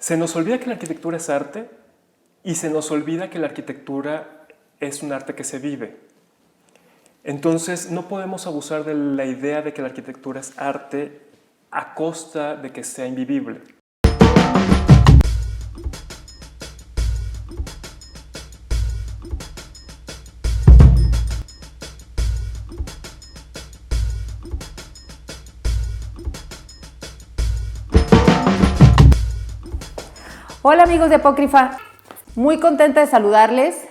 Se nos olvida que la arquitectura es arte y se nos olvida que la arquitectura es un arte que se vive. Entonces, no podemos abusar de la idea de que la arquitectura es arte a costa de que sea invivible. Hola amigos de Apócrifa, muy contenta de saludarles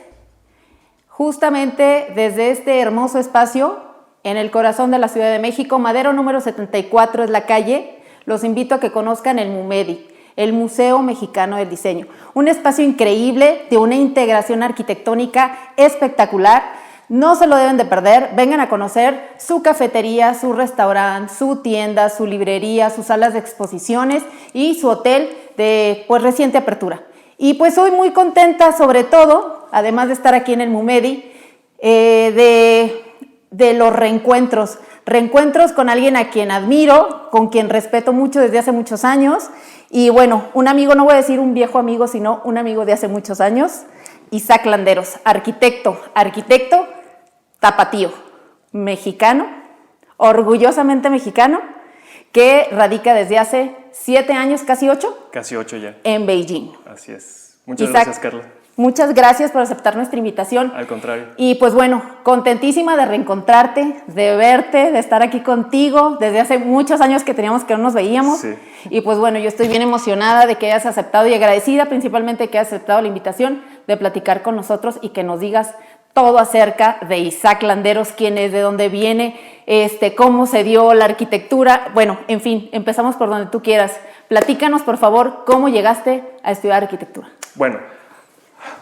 justamente desde este hermoso espacio en el corazón de la Ciudad de México. Madero número 74 es la calle. Los invito a que conozcan el MUMEDI, el Museo Mexicano del Diseño. Un espacio increíble de una integración arquitectónica espectacular. No se lo deben de perder. Vengan a conocer su cafetería, su restaurante, su tienda, su librería, sus salas de exposiciones y su hotel de reciente apertura. Y pues hoy muy contenta, sobre todo, además de estar aquí en el MUMEDI, de los reencuentros. Reencuentros con alguien a quien admiro, con quien respeto mucho desde hace muchos años. Y bueno, un amigo, no voy a decir un viejo amigo, sino un amigo de hace muchos años, Isaac Landeros, arquitecto tapatío, mexicano, orgullosamente mexicano, que radica desde hace 7 años, casi 8. Casi 8 ya. En Beijing. Así es. Muchas Isaac, gracias, Carla. Muchas gracias por aceptar nuestra invitación. Al contrario. Y pues bueno, contentísima de reencontrarte, de verte, de estar aquí contigo. Desde hace muchos años que teníamos que no nos veíamos. Sí. Y pues bueno, yo estoy bien emocionada de que hayas aceptado y agradecida principalmente de que hayas aceptado la invitación de platicar con nosotros y que nos digas todo acerca de Isaac Landeros, quién es, de dónde viene, cómo se dio la arquitectura. Bueno, en fin, empezamos por donde tú quieras. Platícanos, por favor, cómo llegaste a estudiar arquitectura. Bueno,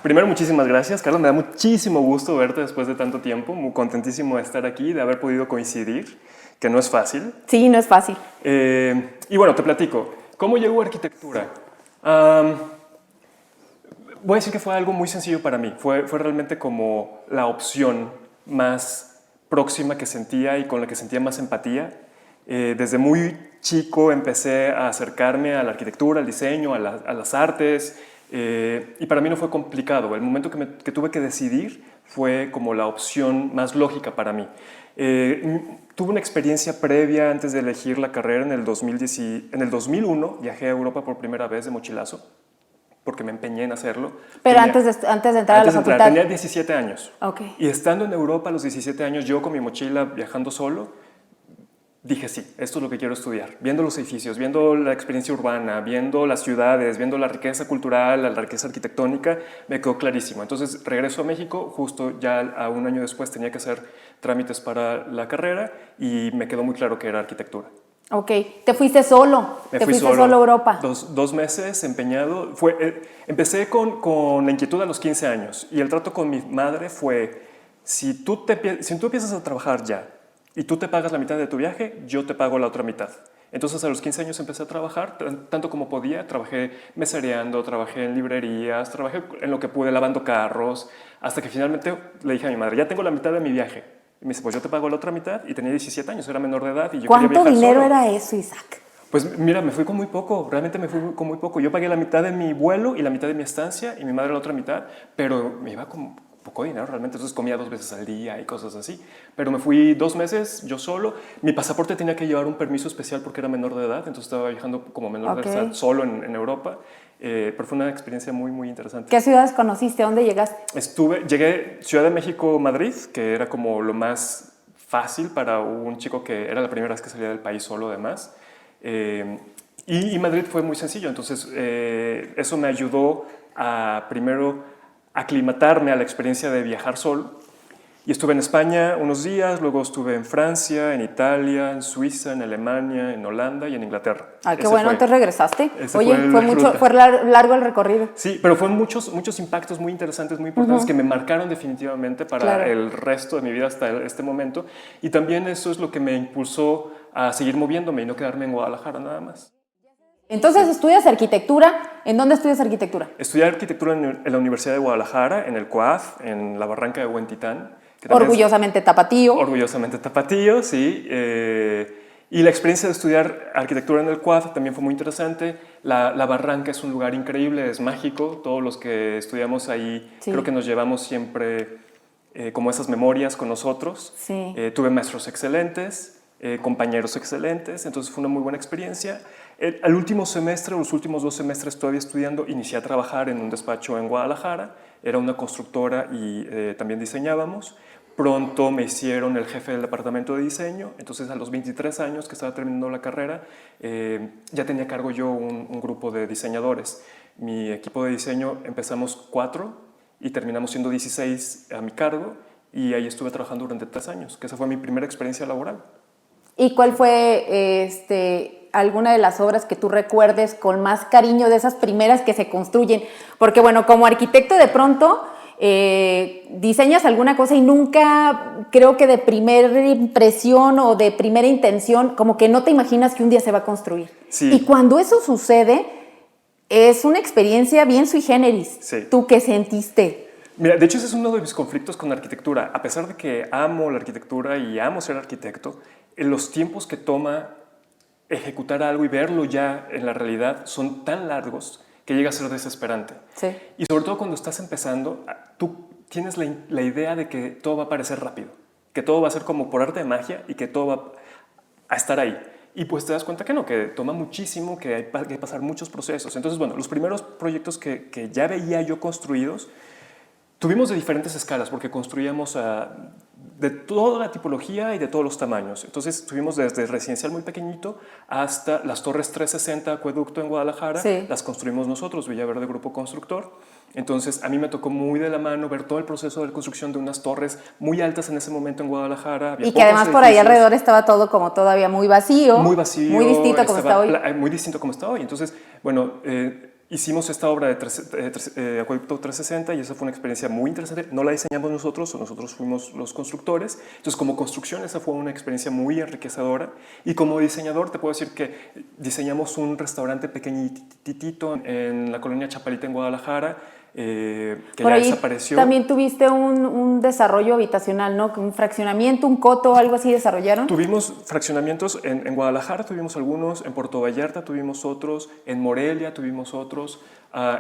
primero muchísimas gracias, Carla. Me da muchísimo gusto verte después de tanto tiempo. Muy contentísimo de estar aquí, de haber podido coincidir, que no es fácil. Sí, no es fácil. Y bueno, te platico. ¿Cómo llegó a arquitectura? Voy a decir que fue algo muy sencillo para mí. Fue realmente como la opción más próxima que sentía y con la que sentía más empatía. Desde muy chico empecé a acercarme a la arquitectura, al diseño, a las artes, y para mí no fue complicado. El momento que tuve que decidir fue como la opción más lógica para mí. Tuve una experiencia previa antes de elegir la carrera en el 2001. Viajé a Europa por primera vez de mochilazo, porque me empeñé en hacerlo. Pero antes de entrar a la facultad. Tenía 17 años. Okay. Y estando en Europa a los 17 años, yo con mi mochila viajando solo, dije sí, esto es lo que quiero estudiar. Viendo los edificios, viendo la experiencia urbana, viendo las ciudades, viendo la riqueza cultural, la riqueza arquitectónica, me quedó clarísimo. Entonces regreso a México, justo ya a un año después tenía que hacer trámites para la carrera y me quedó muy claro que era arquitectura. Ok, ¿te fuiste solo? Me ¿Te fui fuiste solo a Europa? Dos meses empeñado. Empecé con la inquietud a los 15 años y el trato con mi madre fue, si tú empiezas a trabajar ya y tú te pagas la mitad de tu viaje, yo te pago la otra mitad. Entonces a los 15 años empecé a trabajar, tanto como podía. Trabajé mesereando, trabajé en librerías, trabajé en lo que pude, lavando carros, hasta que finalmente le dije a mi madre, ya tengo la mitad de mi viaje. Y me dice, pues yo te pago la otra mitad, y tenía 17 años, era menor de edad y yo quería viajar solo. ¿Cuánto dinero era eso, Isaac? Pues mira, me fui con muy poco, realmente me fui con muy poco. Yo pagué la mitad de mi vuelo y la mitad de mi estancia y mi madre la otra mitad, pero me iba con poco dinero realmente, entonces comía 2 veces al día y cosas así. Pero me fui 2 meses yo solo. Mi pasaporte tenía que llevar un permiso especial porque era menor de edad, entonces estaba viajando como menor de edad solo en Europa. Pero fue una experiencia muy, muy interesante. ¿Qué ciudades conociste? ¿A dónde llegaste? Llegué Ciudad de México, Madrid, que era como lo más fácil para un chico que era la primera vez que salía del país solo además. Y Madrid fue muy sencillo, entonces eso me ayudó a primero aclimatarme a la experiencia de viajar solo. Y estuve en España unos días, luego estuve en Francia, en Italia, en Suiza, en Alemania, en Holanda y en Inglaterra. Ah, qué bueno, entonces regresaste. Oye, fue fue largo el recorrido. Sí, pero fueron muchos impactos muy interesantes, muy importantes, que me marcaron definitivamente para el resto de mi vida hasta este momento. Y también eso es lo que me impulsó a seguir moviéndome y no quedarme en Guadalajara nada más. Entonces, ¿estudias arquitectura? ¿En dónde estudias arquitectura? Estudié arquitectura en la Universidad de Guadalajara, en el CUAF, en la Barranca de Huentitán. Orgullosamente tapatío. Orgullosamente tapatío, sí. Y la experiencia de estudiar arquitectura en el Quad también fue muy interesante. La Barranca es un lugar increíble, es mágico. Todos los que estudiamos ahí creo que nos llevamos siempre como esas memorias con nosotros. Sí. Tuve maestros excelentes, compañeros excelentes, entonces fue una muy buena experiencia. Al último semestre, los últimos 2 semestres todavía estudiando, inicié a trabajar en un despacho en Guadalajara. Era una constructora y también diseñábamos. Pronto me hicieron el jefe del departamento de diseño, entonces a los 23 años que estaba terminando la carrera, ya tenía a cargo yo un grupo de diseñadores. Mi equipo de diseño empezamos 4 y terminamos siendo 16 a mi cargo, y ahí estuve trabajando durante 3 años, que esa fue mi primera experiencia laboral. ¿Y cuál fue alguna de las obras que tú recuerdes con más cariño, de esas primeras que se construyen? Porque bueno, como arquitecto de pronto diseñas alguna cosa y nunca, creo que de primera impresión o de primera intención, como que no te imaginas que un día se va a construir. Sí. Y cuando eso sucede, es una experiencia bien sui generis. Sí. ¿Tú qué sentiste? Mira, de hecho ese es uno de mis conflictos con la arquitectura. A pesar de que amo la arquitectura y amo ser arquitecto, en los tiempos que toma ejecutar algo y verlo ya en la realidad son tan largos que llega a ser desesperante. Sí. Y sobre todo cuando estás empezando, tú tienes la idea de que todo va a parecer rápido, que todo va a ser como por arte de magia y que todo va a estar ahí. Y pues te das cuenta que no, que toma muchísimo, que hay que pasar muchos procesos. Entonces, bueno, los primeros proyectos que ya veía yo construidos, tuvimos de diferentes escalas, porque construíamos de toda la tipología y de todos los tamaños. Entonces tuvimos desde residencial muy pequeñito hasta las Torres 360 Acueducto en Guadalajara. Sí. Las construimos nosotros, Villaverde Grupo Constructor. Entonces a mí me tocó muy de la mano ver todo el proceso de construcción de unas torres muy altas en ese momento en Guadalajara. Había y que además edificios. Por ahí alrededor estaba todo como todavía muy vacío. Muy vacío. Muy distinto como está hoy. Muy distinto como está hoy. Entonces, bueno, hicimos esta obra de Acueducto 360 y esa fue una experiencia muy interesante. No la diseñamos nosotros fuimos los constructores. Entonces, como construcción, esa fue una experiencia muy enriquecedora. Y como diseñador, te puedo decir que diseñamos un restaurante pequeñitito en la colonia Chapalita en Guadalajara, que por ya ahí desapareció. También tuviste un desarrollo habitacional, ¿no? Un fraccionamiento, un coto, algo así desarrollaron. Tuvimos fraccionamientos en Guadalajara, tuvimos algunos, en Puerto Vallarta tuvimos otros, en Morelia tuvimos otros,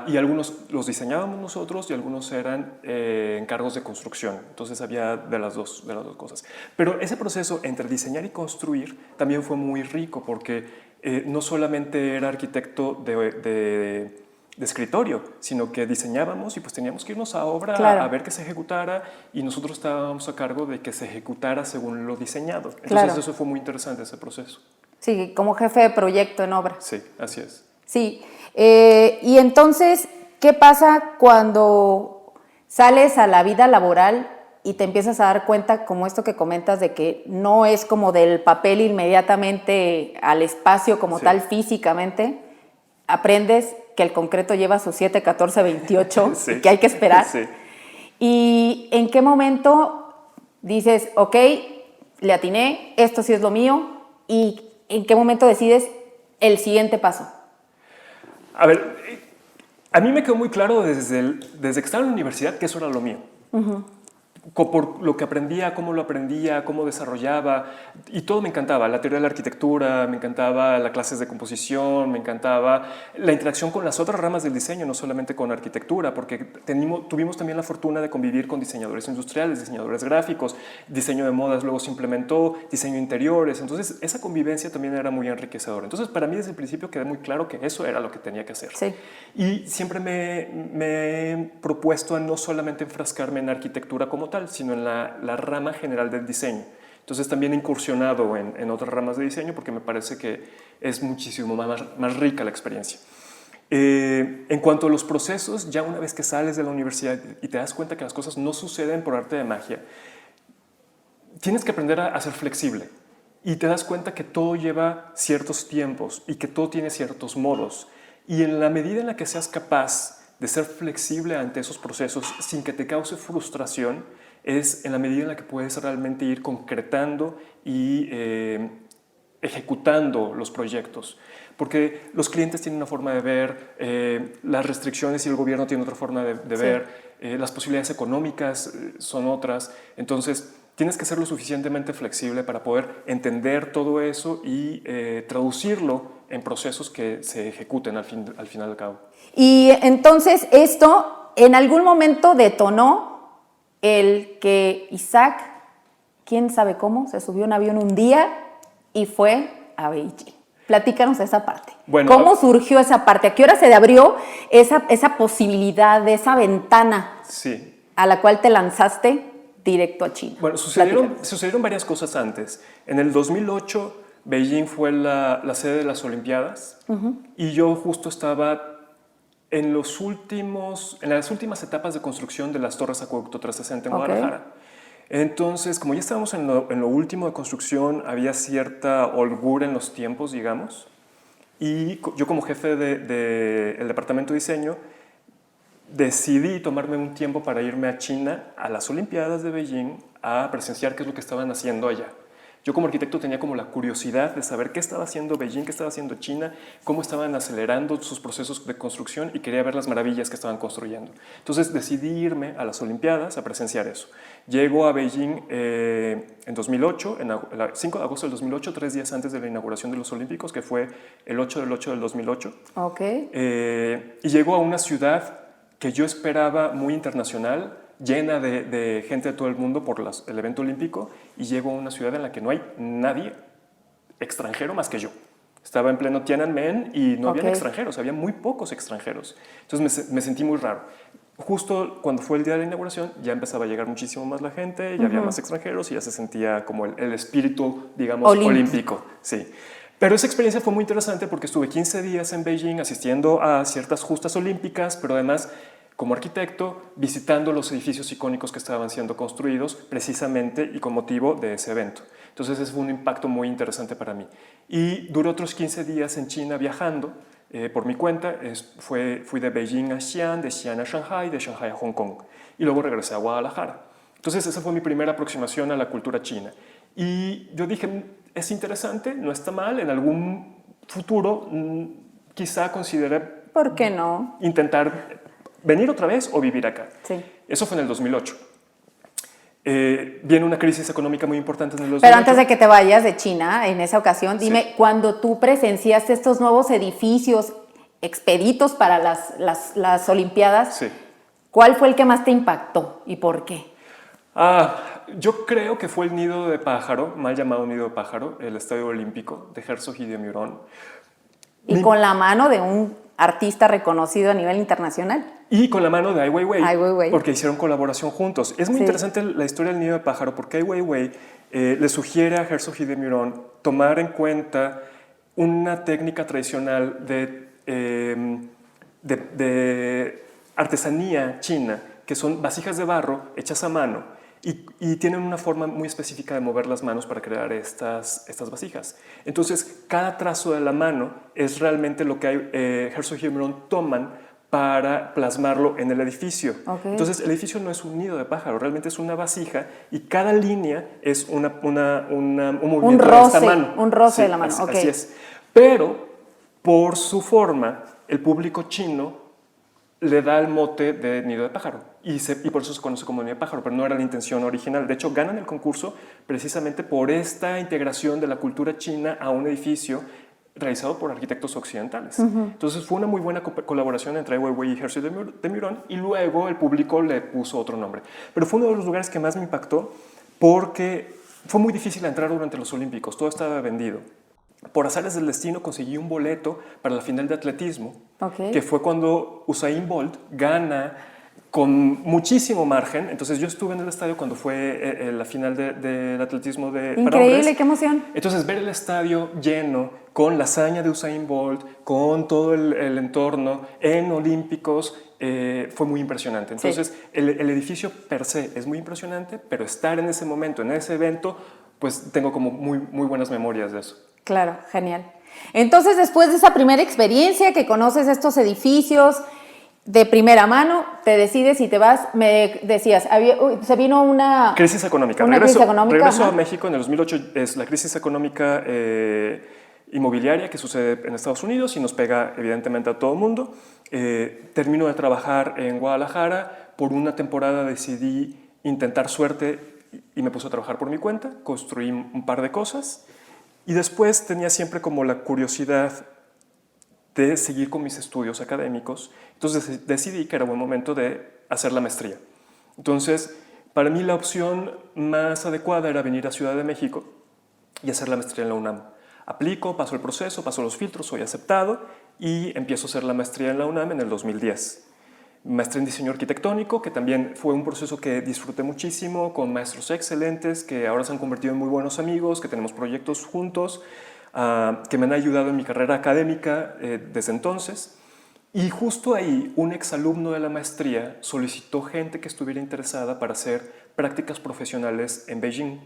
y algunos los diseñábamos nosotros y algunos eran encargos de construcción. Entonces había de las dos cosas. Pero ese proceso entre diseñar y construir también fue muy rico, porque no solamente era arquitecto de escritorio, sino que diseñábamos y pues teníamos que irnos a obra, claro, a ver que se ejecutara, y nosotros estábamos a cargo de que se ejecutara según lo diseñado. Entonces, claro, eso fue muy interesante, ese proceso. Sí, como jefe de proyecto en obra. Sí, así es. Sí, y entonces, ¿qué pasa cuando sales a la vida laboral y te empiezas a dar cuenta, como esto que comentas, de que no es como del papel inmediatamente al espacio como sí, tal físicamente? Aprendes que el concreto lleva sus 7, 14, 28, sí, y que hay que esperar. Sí. ¿Y en qué momento dices, ok, le atiné, esto sí es lo mío? ¿Y en qué momento decides el siguiente paso? A ver, a mí me quedó muy claro desde que estaba en la universidad que eso era lo mío. Uh-huh. Por lo que aprendía, cómo lo aprendía, cómo desarrollaba, y todo me encantaba. La teoría de la arquitectura, me encantaba las clases de composición, me encantaba la interacción con las otras ramas del diseño, no solamente con arquitectura, porque tuvimos también la fortuna de convivir con diseñadores industriales, diseñadores gráficos, diseño de modas, luego se implementó diseño de interiores. Entonces esa convivencia también era muy enriquecedora. Entonces para mí desde el principio quedó muy claro que eso era lo que tenía que hacer. Sí. Y siempre me he propuesto a no solamente enfrascarme en arquitectura como tal, sino en la rama general del diseño. Entonces también he incursionado en otras ramas de diseño porque me parece que es muchísimo más rica la experiencia. En cuanto a los procesos, ya una vez que sales de la universidad y te das cuenta que las cosas no suceden por arte de magia, tienes que aprender a ser flexible y te das cuenta que todo lleva ciertos tiempos y que todo tiene ciertos modos. Y en la medida en la que seas capaz de ser flexible ante esos procesos sin que te cause frustración, es en la medida en la que puedes realmente ir concretando y ejecutando los proyectos. Porque los clientes tienen una forma de ver, las restricciones y el gobierno tiene otra forma de ver, las posibilidades económicas son otras. Entonces, tienes que ser lo suficientemente flexible para poder entender todo eso y traducirlo en procesos que se ejecuten al fin y al cabo. Y entonces esto en algún momento detonó el que Isaac, quién sabe cómo, se subió a un avión un día y fue a Beijing. Platícanos esa parte. Bueno, ¿cómo surgió esa parte? ¿A qué hora se abrió esa posibilidad, esa ventana sí. a la cual te lanzaste directo a China? Bueno, sucedieron varias cosas antes. En el 2008, Beijing fue la sede de las Olimpiadas y yo justo estaba en las últimas etapas de construcción de las Torres Acueducto 360 en Guadalajara. Entonces, como ya estábamos en lo último de construcción, había cierta holgura en los tiempos, digamos, y yo como jefe del departamento de diseño decidí tomarme un tiempo para irme a China, a las Olimpiadas de Beijing, a presenciar qué es lo que estaban haciendo allá. Yo como arquitecto tenía como la curiosidad de saber qué estaba haciendo Beijing, qué estaba haciendo China, cómo estaban acelerando sus procesos de construcción y quería ver las maravillas que estaban construyendo. Entonces decidí irme a las Olimpiadas a presenciar eso. Llego a Beijing en 2008, el 5 de agosto del 2008, 3 días antes de la inauguración de los Olímpicos, que fue el 8 del 8 del 2008. Y llego a una ciudad que yo esperaba muy internacional, llena de gente de todo el mundo por el evento olímpico, y llego a una ciudad en la que no hay nadie extranjero más que yo. Estaba en pleno Tiananmen y no había extranjeros, había muy pocos extranjeros. Entonces me sentí muy raro. Justo cuando fue el día de la inauguración ya empezaba a llegar muchísimo más la gente, ya había más extranjeros y ya se sentía como el espíritu, digamos, olímpico. Sí. Pero esa experiencia fue muy interesante porque estuve 15 días en Beijing asistiendo a ciertas justas olímpicas, pero además como arquitecto visitando los edificios icónicos que estaban siendo construidos precisamente y con motivo de ese evento. Entonces ese fue un impacto muy interesante para mí. Y duré otros 15 días en China viajando por mi cuenta. Fui de Beijing a Xi'an, de Xi'an a Shanghai, de Shanghai a Hong Kong. Y luego regresé a Guadalajara. Entonces esa fue mi primera aproximación a la cultura china. Y yo dije, es interesante, no está mal, en algún futuro quizá considere... ¿Por qué no? Intentar venir otra vez o vivir acá. Sí. Eso fue en el 2008. Viene una crisis económica muy importante en el 2008. Pero antes de que te vayas de China, en esa ocasión, dime, cuando tú presenciaste estos nuevos edificios expeditos para las Olimpiadas, ¿cuál fue el que más te impactó y por qué? Yo creo que fue el nido de pájaro, mal llamado nido de pájaro, el Estadio Olímpico de Herzog y de Meuron. Y con la mano de un artista reconocido a nivel internacional. Y con la mano de Ai Weiwei, porque hicieron colaboración juntos. Es muy interesante la historia del nido de pájaro, porque Ai Weiwei le sugiere a Herzog y de Meuron tomar en cuenta una técnica tradicional de artesanía china, que son vasijas de barro hechas a mano, y tienen una forma muy específica de mover las manos para crear estas vasijas. Entonces, cada trazo de la mano es realmente lo que Herzog y Meuron toman para plasmarlo en el edificio. Entonces, el edificio no es un nido de pájaro, realmente es una vasija y cada línea es un movimiento de esta mano. Un roce de la mano. Así es. Pero, por su forma, el público chino le da el mote de nido de pájaro y por eso se conoce como nido de pájaro, pero no era la intención original. De hecho, ganan el concurso precisamente por esta integración de la cultura china a un edificio realizado por arquitectos occidentales. Entonces fue una muy buena colaboración entre Ai Weiwei y Herzog de Meuron, y luego el público le puso otro nombre. Pero fue uno de los lugares que más me impactó porque fue muy difícil entrar durante los Olímpicos, todo estaba vendido. Por azares del destino conseguí un boleto para la final de atletismo, que fue cuando Usain Bolt gana con muchísimo margen. Entonces yo estuve en el estadio cuando fue la final del atletismo para hombres. Increíble, qué emoción. Entonces ver el estadio lleno con la hazaña de Usain Bolt, con todo el entorno en Olímpicos, fue muy impresionante. Entonces el edificio per se es muy impresionante, pero estar en ese momento, en ese evento, pues tengo como muy, muy buenas memorias de eso. Claro, genial. Entonces, después de esa primera experiencia, que conoces estos edificios de primera mano, te decides y te vas. Me decías, se vino una crisis económica. Regreso a México en el 2008. Es la crisis económica inmobiliaria que sucede en Estados Unidos y nos pega evidentemente a todo el mundo. Termino de trabajar en Guadalajara. Por una temporada decidí intentar suerte y me puse a trabajar por mi cuenta, construí un par de cosas y después tenía siempre como la curiosidad de seguir con mis estudios académicos. Entonces decidí que era buen momento de hacer la maestría. Entonces, para mí la opción más adecuada era venir a Ciudad de México y hacer la maestría en la UNAM. Aplico, paso el proceso, paso los filtros, soy aceptado y empiezo a hacer la maestría en la UNAM en el 2010. Maestría en diseño arquitectónico, que también fue un proceso que disfruté muchísimo, con maestros excelentes que ahora se han convertido en muy buenos amigos, que tenemos proyectos juntos, que me han ayudado en mi carrera académica desde entonces. Y justo ahí, un exalumno de la maestría solicitó gente que estuviera interesada para hacer prácticas profesionales en Beijing.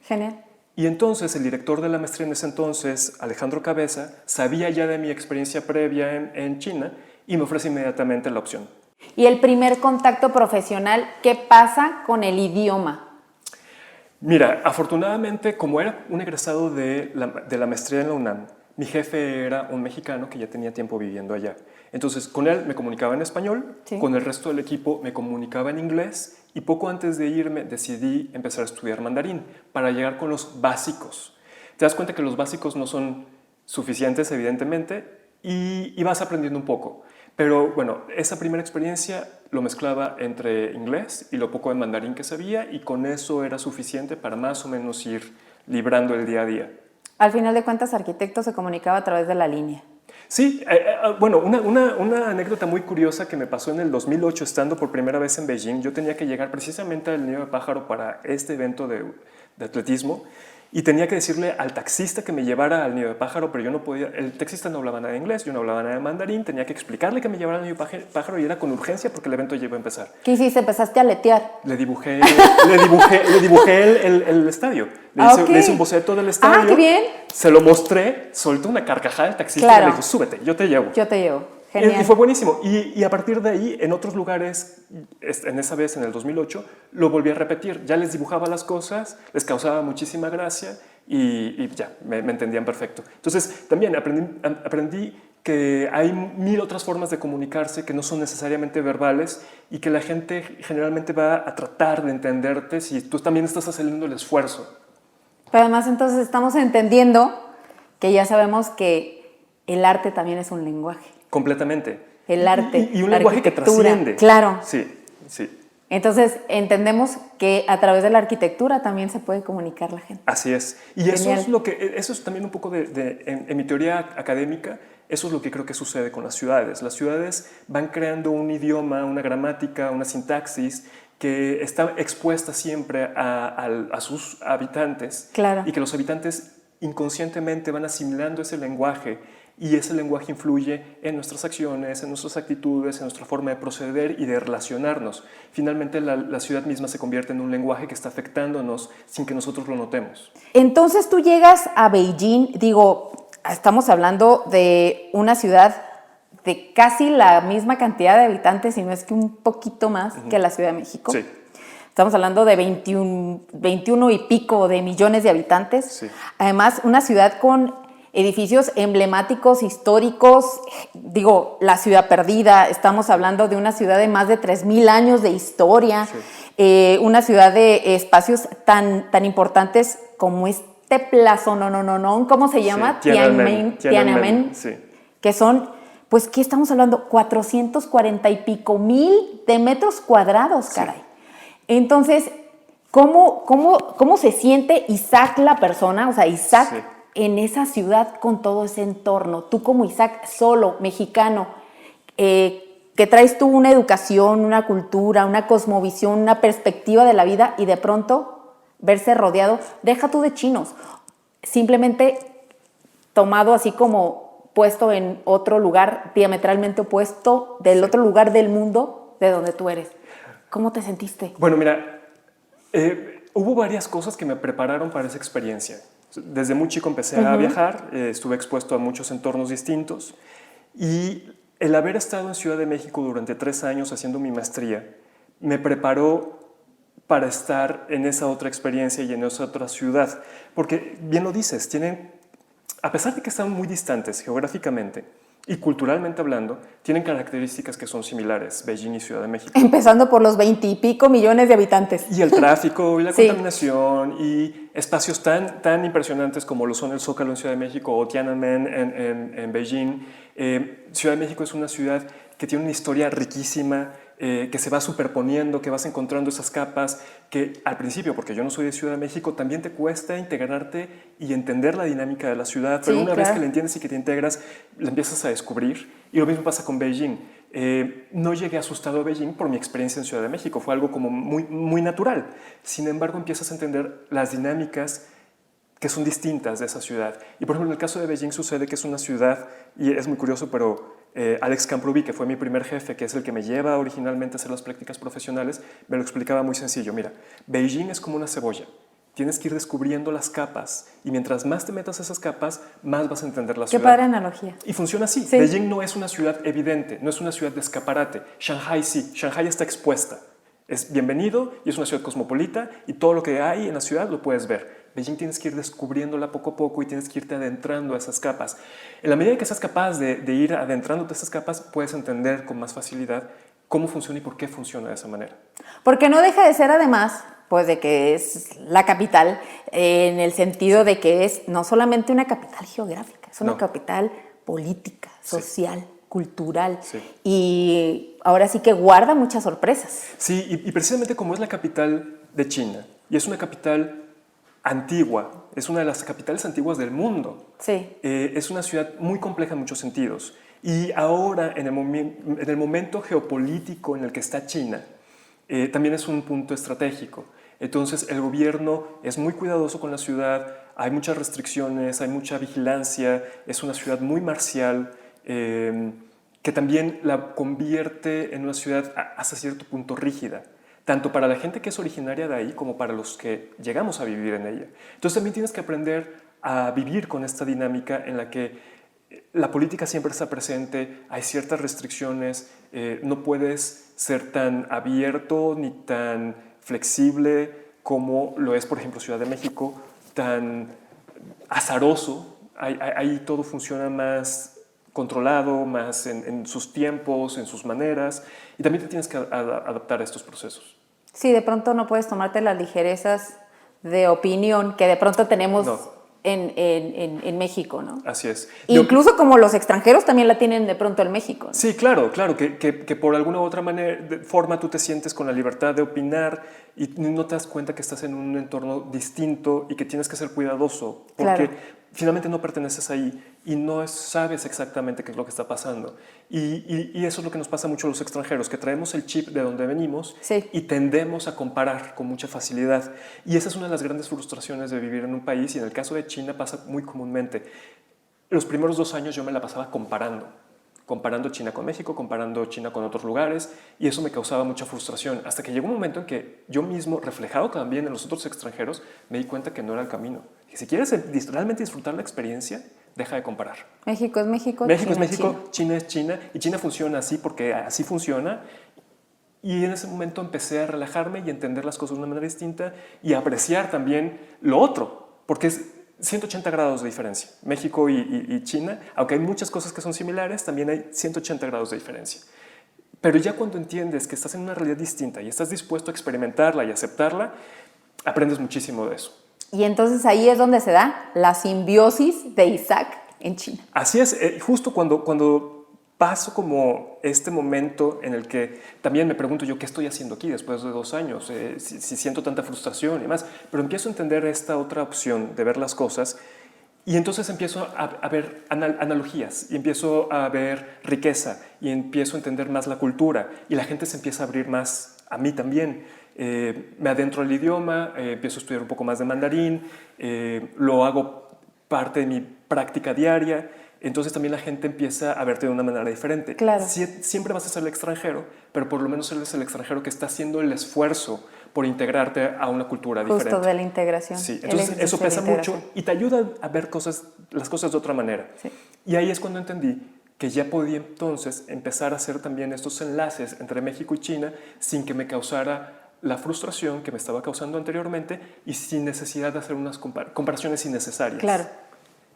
Genial. Y entonces el director de la maestría en ese entonces, Alejandro Cabeza, sabía ya de mi experiencia previa en China y me ofrece inmediatamente la opción. Y el primer contacto profesional, ¿qué pasa con el idioma? Mira, afortunadamente, como era un egresado de la maestría en la UNAM, mi jefe era un mexicano que ya tenía tiempo viviendo allá. Entonces, con él me comunicaba en español, Sí. con el resto del equipo me comunicaba en inglés y poco antes de irme decidí empezar a estudiar mandarín para llegar con los básicos. Te das cuenta que los básicos no son suficientes, evidentemente, y vas aprendiendo un poco. Pero bueno, esa primera experiencia lo mezclaba entre inglés y lo poco de mandarín que sabía y con eso era suficiente para más o menos ir librando el día a día. Al final de cuentas, arquitecto se comunicaba a través de la línea. Sí, bueno, una anécdota muy curiosa que me pasó en el 2008 estando por primera vez en Beijing. Yo tenía que llegar precisamente al Nido de Pájaro para este evento de atletismo y tenía que decirle al taxista que me llevara al Nido de Pájaro, pero yo no podía, el taxista no hablaba nada de inglés, yo no hablaba nada de mandarín, tenía que explicarle que me llevara al Nido de Pájaro y era con urgencia porque el evento ya iba a empezar. ¿Qué hiciste? Empezaste a letear. Le dibujé el estadio. Le hice un boceto del estadio. ¡Ah, qué bien! Se lo mostré, soltó una carcajada el taxista Claro. y le dijo, súbete, yo te llevo. Yo te llevo. Genial. Y fue buenísimo. Y a partir de ahí, en otros lugares, en esa vez, en el 2008, lo volví a repetir. Ya les dibujaba las cosas, les causaba muchísima gracia y ya, me entendían perfecto. Entonces, también aprendí que hay 1000 otras formas de comunicarse que no son necesariamente verbales y que la gente generalmente va a tratar de entenderte si tú también estás haciendo el esfuerzo. Pero además entonces estamos entendiendo que ya sabemos que el arte también es un lenguaje. Completamente. El arte, y un la lenguaje que arquitectura. trasciende. Claro. Sí, sí. Entonces entendemos que a través de la arquitectura también se puede comunicar la gente. Así es. Y eso es también un poco en mi teoría académica, eso es lo que creo que sucede con las ciudades. Las ciudades van creando un idioma, una gramática, una sintaxis que está expuesta siempre a sus habitantes. Claro. Y que los habitantes inconscientemente van asimilando ese lenguaje y ese lenguaje influye en nuestras acciones, en nuestras actitudes, en nuestra forma de proceder y de relacionarnos. Finalmente, la ciudad misma se convierte en un lenguaje que está afectándonos sin que nosotros lo notemos. Entonces tú llegas a Beijing, digo, estamos hablando de una ciudad de casi la misma cantidad de habitantes, si no es que un poquito más que la Ciudad de México. Sí. Estamos hablando de 21 y pico de millones de habitantes. Sí. Además, una ciudad con edificios emblemáticos, históricos, digo, la ciudad perdida, estamos hablando de una ciudad de más de 3000 años de historia, sí. Una ciudad de espacios tan importantes como este plazo, ¿cómo se llama? Sí, Tiananmen, sí. Que son, pues, ¿qué estamos hablando? 440 y pico mil de metros cuadrados, caray. Sí. Entonces, ¿cómo se siente Isaac la persona? O sea, Isaac... Sí. En esa ciudad con todo ese entorno, tú como Isaac solo, mexicano, que traes tú una educación, una cultura, una cosmovisión, una perspectiva de la vida y de pronto verse rodeado, deja tú de chinos, simplemente tomado así como puesto en otro lugar diametralmente opuesto del otro lugar del mundo de donde tú eres. ¿Cómo te sentiste? Bueno, mira, hubo varias cosas que me prepararon para esa experiencia. Desde muy chico empecé a viajar, estuve expuesto a muchos entornos distintos y el haber estado en Ciudad de México durante 3 años haciendo mi maestría me preparó para estar en esa otra experiencia y en esa otra ciudad. Porque, bien lo dices, a pesar de que están muy distantes geográficamente, y culturalmente hablando, tienen características que son similares, Beijing y Ciudad de México. Empezando por los 20 y pico millones de habitantes. Y el tráfico y la Sí. contaminación y espacios tan impresionantes como lo son el Zócalo en Ciudad de México o Tiananmen en Beijing. Ciudad de México es una ciudad que tiene una historia riquísima, que se va superponiendo, que vas encontrando esas capas que al principio, porque yo no soy de Ciudad de México, también te cuesta integrarte y entender la dinámica de la ciudad, pero Sí, una vez claro. que la entiendes y que te integras, la empiezas a descubrir. Y lo mismo pasa con Beijing. No llegué asustado a Beijing por mi experiencia en Ciudad de México, fue algo como muy natural. Sin embargo, empiezas a entender las dinámicas que son distintas de esa ciudad. Y por ejemplo, en el caso de Beijing sucede que es una ciudad, y es muy curioso, pero Alex Camprubí, que fue mi primer jefe, que es el que me lleva originalmente a hacer las prácticas profesionales, me lo explicaba muy sencillo. Mira, Beijing es como una cebolla. Tienes que ir descubriendo las capas y mientras más te metas a esas capas, más vas a entender la Qué ciudad. padre analogía. Y funciona así. Sí. Beijing no es una ciudad evidente, no es una ciudad de escaparate. Shanghai sí, Shanghai está expuesta. Es bienvenido y es una ciudad cosmopolita y todo lo que hay en la ciudad lo puedes ver. Beijing tienes que ir descubriéndola poco a poco y tienes que irte adentrando a esas capas. En la medida que seas capaz de ir adentrándote a esas capas, puedes entender con más facilidad cómo funciona y por qué funciona de esa manera. Porque no deja de ser además, pues de que es la capital, en el sentido de que es no solamente una capital geográfica, es una No. capital política, social, cultural, Sí. y ahora sí que guarda muchas sorpresas. Sí, y precisamente como es la capital de China y es una capital antigua, es una de las capitales antiguas del mundo. Sí. Es una ciudad muy compleja en muchos sentidos. Y ahora, en el momento geopolítico en el que está China, también es un punto estratégico. Entonces, el gobierno es muy cuidadoso con la ciudad, hay muchas restricciones, hay mucha vigilancia, es una ciudad muy marcial, que también la convierte en una ciudad hasta cierto punto rígida, tanto para la gente que es originaria de ahí como para los que llegamos a vivir en ella. Entonces también tienes que aprender a vivir con esta dinámica en la que la política siempre está presente, hay ciertas restricciones, no puedes ser tan abierto ni tan flexible como lo es, por ejemplo, Ciudad de México, tan azaroso, ahí todo funciona más controlado, más en sus tiempos, en sus maneras, y también te tienes que adaptar a estos procesos. Sí, de pronto no puedes tomarte las ligerezas de opinión que de pronto tenemos No. en México, ¿no? Así es. Incluso como los extranjeros también la tienen de pronto en México, ¿no? Sí, claro, que por alguna u otra forma tú te sientes con la libertad de opinar y no te das cuenta que estás en un entorno distinto y que tienes que ser cuidadoso porque finalmente no perteneces ahí y no sabes exactamente qué es lo que está pasando. Y eso es lo que nos pasa mucho a los extranjeros, que traemos el chip de donde venimos y tendemos a comparar con mucha facilidad. Y esa es una de las grandes frustraciones de vivir en un país, y en el caso de China pasa muy comúnmente. Los primeros 2 años yo me la pasaba comparando China con México, comparando China con otros lugares, y eso me causaba mucha frustración, hasta que llegó un momento en que yo mismo, reflejado también en los otros extranjeros, me di cuenta que no era el camino. Y si quieres realmente disfrutar la experiencia, deja de comparar. México es México, México China es México, China es China, y China funciona así porque así funciona. Y en ese momento empecé a relajarme y entender las cosas de una manera distinta y apreciar también lo otro, porque es 180 grados de diferencia. México y China, aunque hay muchas cosas que son similares, también hay 180 grados de diferencia. Pero ya cuando entiendes que estás en una realidad distinta y estás dispuesto a experimentarla y aceptarla, aprendes muchísimo de eso. Y entonces ahí es donde se da la simbiosis de Isaac en China. Así es, justo cuando paso como este momento en el que también me pregunto yo qué estoy haciendo aquí después de 2 años, si siento tanta frustración y demás, pero empiezo a entender esta otra opción de ver las cosas y entonces empiezo a ver analogías y empiezo a ver riqueza y empiezo a entender más la cultura y la gente se empieza a abrir más a mí también. Me adentro al idioma, empiezo a estudiar un poco más de mandarín, lo hago parte de mi práctica diaria. Entonces también la gente empieza a verte de una manera diferente. Claro. Siempre vas a ser el extranjero, pero por lo menos eres el extranjero que está haciendo el esfuerzo por integrarte a una cultura diferente. Justo de la integración. Sí, entonces eso pesa mucho y te ayuda a ver las cosas de otra manera. Sí. Y ahí es cuando entendí que ya podía entonces empezar a hacer también estos enlaces entre México y China sin que me causara la frustración que me estaba causando anteriormente y sin necesidad de hacer unas comparaciones innecesarias. Claro.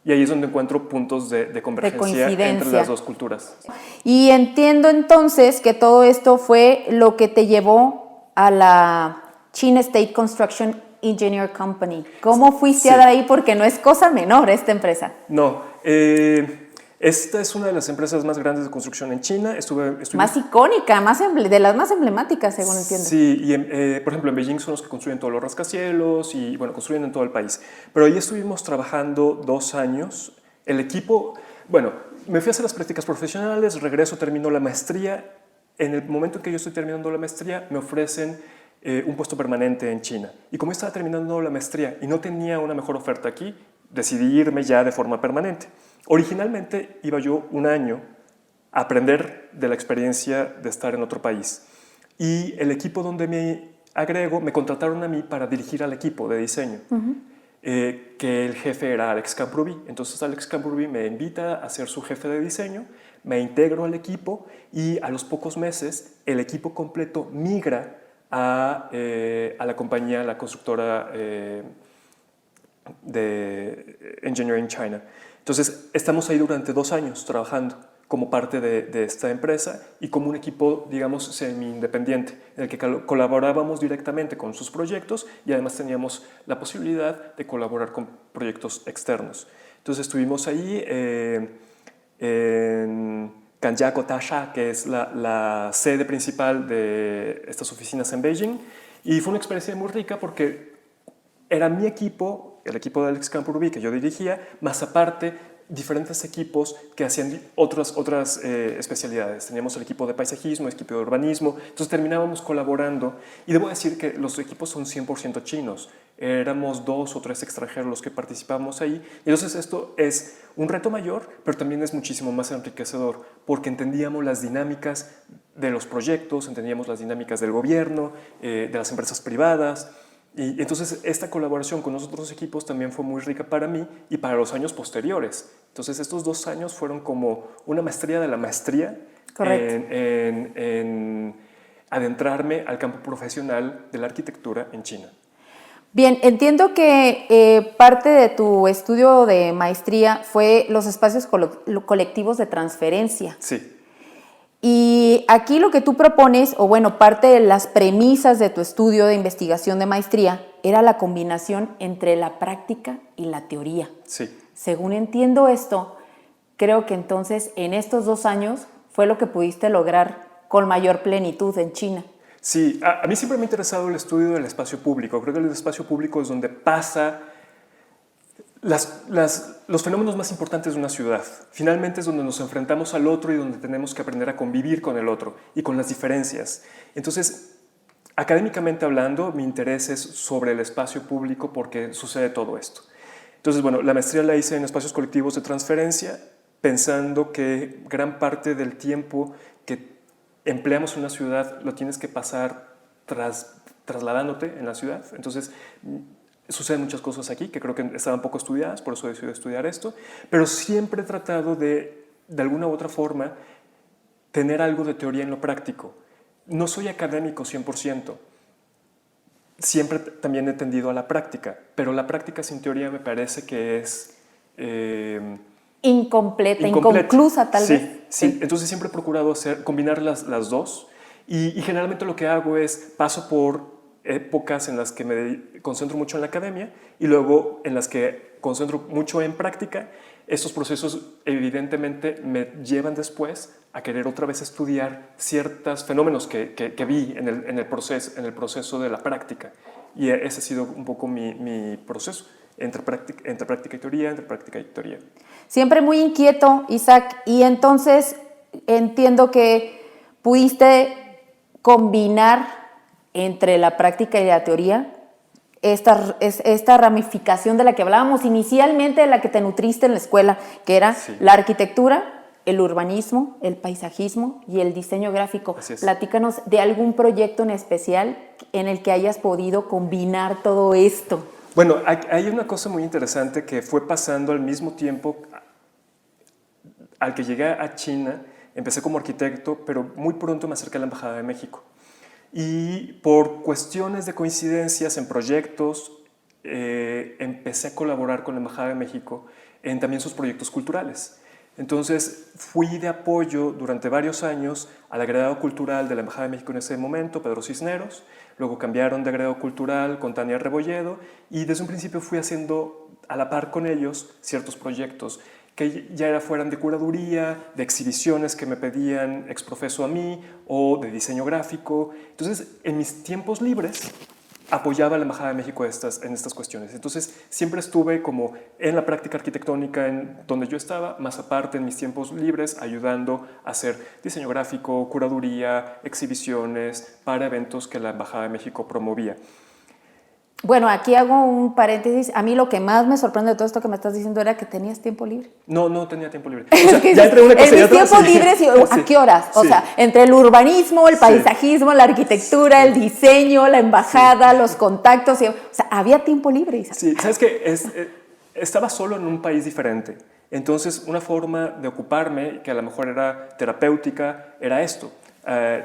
Y ahí es donde encuentro puntos de convergencia entre las dos culturas. Y entiendo entonces que todo esto fue lo que te llevó a la China State Construction Engineer Company. ¿Cómo fuiste a dar ahí? Porque no es cosa menor esta empresa. No, esta es una de las empresas más grandes de construcción en China. Más icónica, de las más emblemáticas, según entiendo. Sí, y por ejemplo en Beijing son los que construyen todos los rascacielos y bueno, construyen en todo el país. Pero ahí estuvimos trabajando 2 años. El equipo, bueno, me fui a hacer las prácticas profesionales, regreso, termino la maestría. En el momento en que yo estoy terminando la maestría, me ofrecen un puesto permanente en China. Y como estaba terminando la maestría y no tenía una mejor oferta aquí, decidí irme ya de forma permanente. Originalmente iba yo 1 año a aprender de la experiencia de estar en otro país. Y el equipo donde me agrego, me contrataron a mí para dirigir al equipo de diseño. Que el jefe era Alex Camprubí. Entonces Alex Camprubí me invita a ser su jefe de diseño, me integro al equipo y a los pocos meses el equipo completo migra a la compañía, la constructora de Engineering China. Entonces estamos ahí durante 2 años trabajando como parte de esta empresa y como un equipo, digamos, semi-independiente, en el que colaborábamos directamente con sus proyectos y además teníamos la posibilidad de colaborar con proyectos externos. Entonces estuvimos ahí en Ganjiao Taisha, que es la sede principal de estas oficinas en Beijing, y fue una experiencia muy rica porque era mi equipo, el equipo de Alex Camprubí que yo dirigía, más aparte diferentes equipos que hacían otras especialidades. Teníamos el equipo de paisajismo, el equipo de urbanismo, entonces terminábamos colaborando y debo decir que los equipos son 100% chinos. Éramos 2 o 3 extranjeros los que participábamos ahí y entonces esto es un reto mayor, pero también es muchísimo más enriquecedor porque entendíamos las dinámicas de los proyectos, entendíamos las dinámicas del gobierno, de las empresas privadas. Y entonces esta colaboración con los otros equipos también fue muy rica para mí y para los años posteriores. Entonces estos 2 años fueron como una maestría de la maestría en adentrarme al campo profesional de la arquitectura en China. Bien, entiendo que parte de tu estudio de maestría fue los espacios colectivos de transferencia. Sí. Y aquí lo que tú propones, o bueno, parte de las premisas de tu estudio de investigación de maestría, era la combinación entre la práctica y la teoría. Sí. Según entiendo esto, creo que entonces en estos 2 años fue lo que pudiste lograr con mayor plenitud en China. Sí, a mí siempre me ha interesado el estudio del espacio público. Creo que el espacio público es donde pasa los fenómenos más importantes de una ciudad. Finalmente es donde nos enfrentamos al otro y donde tenemos que aprender a convivir con el otro y con las diferencias. Entonces, académicamente hablando, mi interés es sobre el espacio público porque sucede todo esto. Entonces, bueno, la maestría la hice en espacios colectivos de transferencia, pensando que gran parte del tiempo que empleamos en una ciudad lo tienes que pasar trasladándote en la ciudad. Entonces, suceden muchas cosas aquí que creo que estaban poco estudiadas, por eso decidí estudiar esto, pero siempre he tratado de alguna u otra forma, tener algo de teoría en lo práctico. No soy académico 100%, siempre también he tendido a la práctica, pero la práctica sin teoría me parece que es incompleta, inconclusa tal vez. Sí, entonces siempre he procurado combinar las dos y generalmente lo que hago es paso por épocas en las que me concentro mucho en la academia y luego en las que concentro mucho en práctica. Estos procesos evidentemente me llevan después a querer otra vez estudiar ciertos fenómenos que vi en el proceso de la práctica. Y ese ha sido un poco mi proceso, entre práctica y teoría, entre práctica y teoría. Siempre muy inquieto, Isaac, y entonces entiendo que pudiste combinar entre la práctica y la teoría esta ramificación de la que hablábamos inicialmente, de la que te nutriste en la escuela, que era la arquitectura, el urbanismo, el paisajismo y el diseño gráfico. Platícanos de algún proyecto en especial en el que hayas podido combinar todo esto. Bueno, hay una cosa muy interesante que fue pasando al mismo tiempo al que llegué a China. Empecé como arquitecto, pero muy pronto me acerqué a la Embajada de México. Y por cuestiones de coincidencias en proyectos, empecé a colaborar con la Embajada de México en también sus proyectos culturales. Entonces fui de apoyo durante varios años al agregado cultural de la Embajada de México en ese momento, Pedro Cisneros, luego cambiaron de agregado cultural con Tania Rebolledo y desde un principio fui haciendo a la par con ellos ciertos proyectos que ya fueran de curaduría, de exhibiciones que me pedían exprofeso a mí o de diseño gráfico. Entonces en mis tiempos libres apoyaba a la Embajada de México en estas cuestiones. Entonces, siempre estuve como en la práctica arquitectónica en donde yo estaba, más aparte en mis tiempos libres, ayudando a hacer diseño gráfico, curaduría, exhibiciones para eventos que la Embajada de México promovía. Bueno, aquí hago un paréntesis. A mí lo que más me sorprende de todo esto que me estás diciendo era que tenías tiempo libre. No tenía tiempo libre. O sea, ya entre una cosa en y mis otra, tiempos sí. libres, ¿a qué horas? O sea, entre el urbanismo, el paisajismo, la arquitectura, el diseño, la embajada, los contactos. O sea, había tiempo libre, Isaac. Sí, ¿sabes qué? Estaba solo en un país diferente. Entonces, una forma de ocuparme, que a lo mejor era terapéutica, era esto.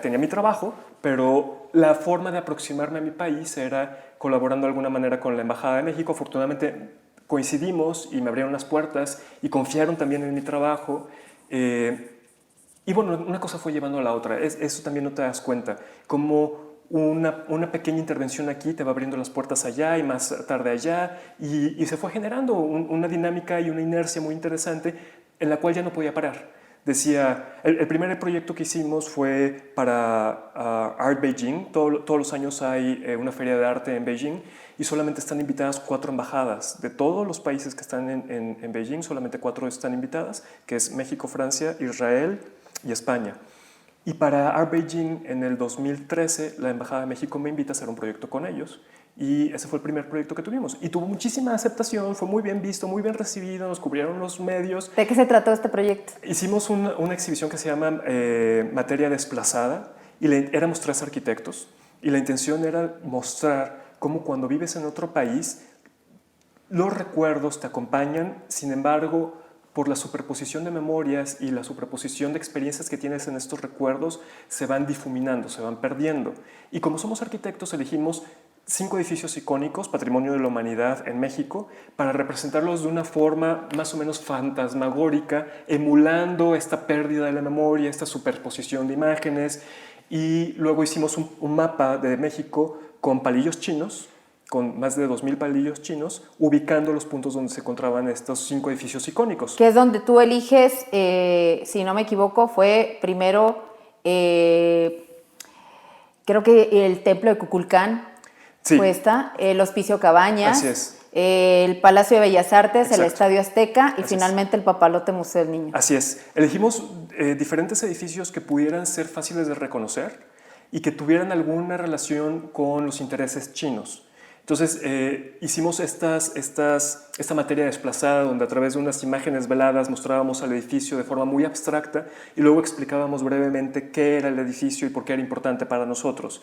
Tenía mi trabajo, pero la forma de aproximarme a mi país era colaborando de alguna manera con la Embajada de México. Afortunadamente coincidimos y me abrieron las puertas y confiaron también en mi trabajo. Y bueno, una cosa fue llevando a la otra. Eso también no te das cuenta. Como una pequeña intervención aquí te va abriendo las puertas allá y más tarde allá. Y se fue generando una dinámica y una inercia muy interesante en la cual ya no podía parar. Decía, el primer proyecto que hicimos fue para Art Beijing. Todos los años hay una feria de arte en Beijing y solamente están invitadas 4 embajadas. De todos los países que están en Beijing, solamente 4 están invitadas, que es México, Francia, Israel y España. Y para Art Beijing en el 2013 la Embajada de México me invita a hacer un proyecto con ellos. Y ese fue el primer proyecto que tuvimos. Y tuvo muchísima aceptación, fue muy bien visto, muy bien recibido, nos cubrieron los medios. ¿De qué se trató este proyecto? Hicimos una exhibición que se llama Materia Desplazada y éramos 3 arquitectos y la intención era mostrar cómo cuando vives en otro país los recuerdos te acompañan, sin embargo, por la superposición de memorias y la superposición de experiencias que tienes en estos recuerdos se van difuminando, se van perdiendo. Y como somos arquitectos elegimos 5 edificios icónicos, Patrimonio de la Humanidad en México, para representarlos de una forma más o menos fantasmagórica, emulando esta pérdida de la memoria, esta superposición de imágenes. Y luego hicimos un mapa de México con palillos chinos, con más de 2,000 palillos chinos, ubicando los puntos donde se encontraban estos 5 edificios icónicos. Que es donde tú eliges, si no me equivoco, fue primero, creo que el templo de Kukulcán. Sí. El Hospicio Cabañas, Así es. El Palacio de Bellas Artes, Exacto. el Estadio Azteca y Así finalmente el Papalote Museo del Niño. Así es. Elegimos diferentes edificios que pudieran ser fáciles de reconocer y que tuvieran alguna relación con los intereses chinos. Entonces hicimos esta materia desplazada donde a través de unas imágenes veladas mostrábamos al edificio de forma muy abstracta y luego explicábamos brevemente qué era el edificio y por qué era importante para nosotros.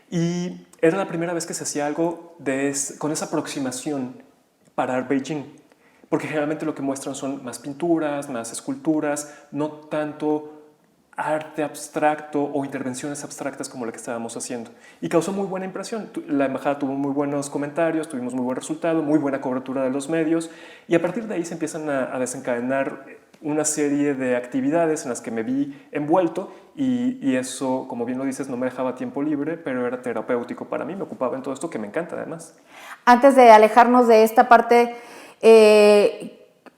Y era la primera vez que se hacía algo con esa aproximación para Beijing, porque generalmente lo que muestran son más pinturas, más esculturas, no tanto arte abstracto o intervenciones abstractas como la que estábamos haciendo. Y causó muy buena impresión. La embajada tuvo muy buenos comentarios, tuvimos muy buen resultado, muy buena cobertura de los medios y a partir de ahí se empiezan a desencadenar una serie de actividades en las que me vi envuelto y eso, como bien lo dices, no me dejaba tiempo libre, pero era terapéutico para mí, me ocupaba en todo esto que me encanta además. Antes de alejarnos de esta parte,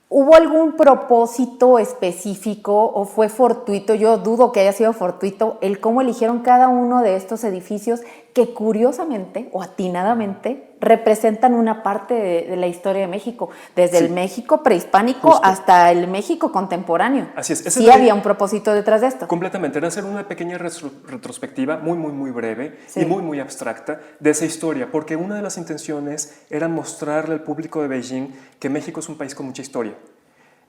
¿hubo algún propósito específico o fue fortuito? Yo dudo que haya sido fortuito el cómo eligieron cada uno de estos edificios que curiosamente o atinadamente representan una parte de la historia de México, desde el México prehispánico justo hasta el México contemporáneo. Así es. Sí había un propósito detrás de esto. Completamente, era hacer una pequeña retrospectiva muy breve y muy abstracta de esa historia, porque una de las intenciones era mostrarle al público de Beijing que México es un país con mucha historia.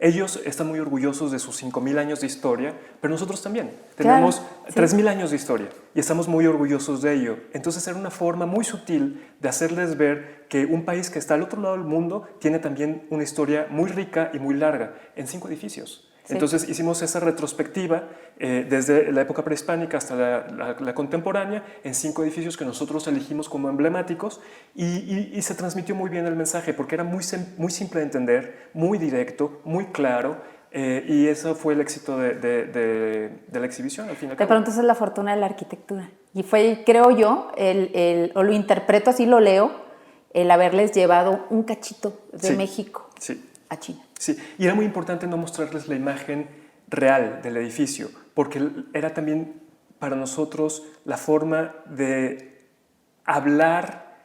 Ellos están muy orgullosos de sus 5,000 años de historia, pero nosotros también. Tenemos 3,000 años de historia y estamos muy orgullosos de ello. Entonces era una forma muy sutil de hacerles ver que un país que está al otro lado del mundo tiene también una historia muy rica y muy larga en 5 edificios. Sí. Entonces hicimos esa retrospectiva desde la época prehispánica hasta la contemporánea en 5 edificios que nosotros elegimos como emblemáticos y se transmitió muy bien el mensaje porque era muy simple de entender, muy directo, muy claro y eso fue el éxito de la exhibición al fin y al De cabo. pronto esa es la fortuna de la arquitectura. Y fue, creo yo, o lo interpreto así, lo leo, el haberles llevado un cachito de Sí, México sí. a China. Sí, y era muy importante no mostrarles la imagen real del edificio, porque era también para nosotros la forma de hablar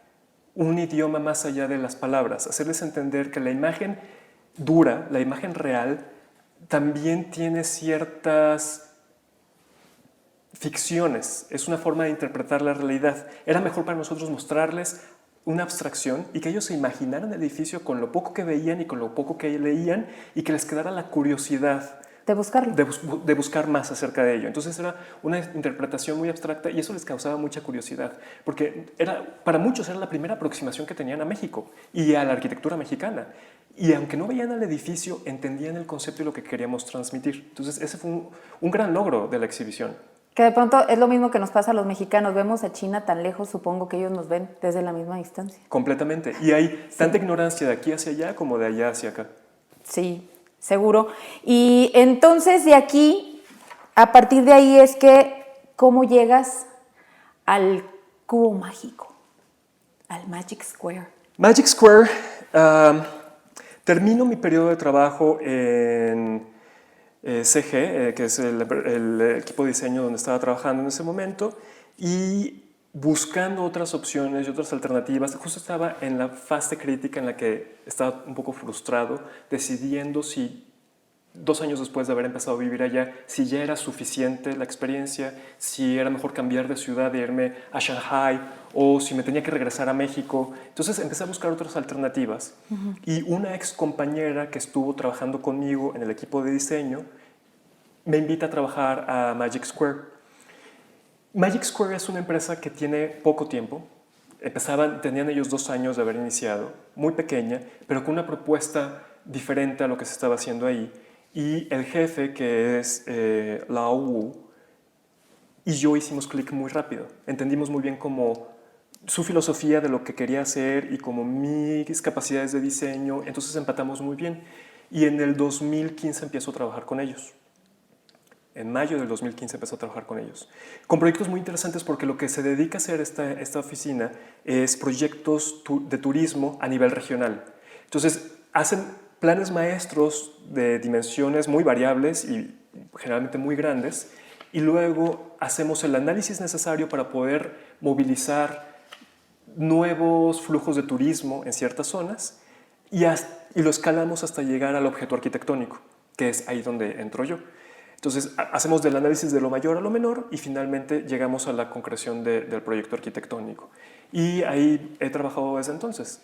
un idioma más allá de las palabras, hacerles entender que la imagen dura, la imagen real, también tiene ciertas ficciones, es una forma de interpretar la realidad. Era mejor para nosotros mostrarles una abstracción y que ellos se imaginaran el edificio con lo poco que veían y con lo poco que leían y que les quedara la curiosidad De buscarlo. de buscar más acerca de ello. Entonces era una interpretación muy abstracta y eso les causaba mucha curiosidad, porque para muchos era la primera aproximación que tenían a México y a la arquitectura mexicana. Y aunque no veían el edificio, entendían el concepto y lo que queríamos transmitir. Entonces ese fue un gran logro de la exhibición. Que de pronto es lo mismo que nos pasa a los mexicanos. Vemos a China tan lejos, supongo que ellos nos ven desde la misma distancia. Completamente. Y hay tanta ignorancia de aquí hacia allá como de allá hacia acá. Sí, seguro. Y entonces de aquí, a partir de ahí es que, ¿cómo llegas al cubo mágico? Al Magic Square. Magic Square, termino mi periodo de trabajo en CG, que es el equipo de diseño donde estaba trabajando en ese momento, y buscando otras opciones y otras alternativas. Justo estaba en la fase crítica en la que estaba un poco frustrado, decidiendo si 2 años después de haber empezado a vivir allá, si ya era suficiente la experiencia, si era mejor cambiar de ciudad e irme a Shanghai o si me tenía que regresar a México. Entonces empecé a buscar otras alternativas y una ex compañera que estuvo trabajando conmigo en el equipo de diseño me invita a trabajar a Magic Square. Magic Square es una empresa que tiene poco tiempo. Tenían ellos 2 años de haber iniciado, muy pequeña, pero con una propuesta diferente a lo que se estaba haciendo ahí. Y el jefe, que es Lao Wu, y yo hicimos clic muy rápido. Entendimos muy bien como su filosofía de lo que quería hacer y como mis capacidades de diseño. Entonces empatamos muy bien. Y en el 2015 empiezo a trabajar con ellos. En mayo del 2015 empezó a trabajar con ellos. Con proyectos muy interesantes porque lo que se dedica a hacer esta oficina es proyectos de turismo a nivel regional. Entonces, hacen planes maestros de dimensiones muy variables y generalmente muy grandes y luego hacemos el análisis necesario para poder movilizar nuevos flujos de turismo en ciertas zonas y lo escalamos hasta llegar al objeto arquitectónico, que es ahí donde entro yo. Entonces, hacemos del análisis de lo mayor a lo menor y finalmente llegamos a la concreción del proyecto arquitectónico. Y ahí he trabajado desde entonces.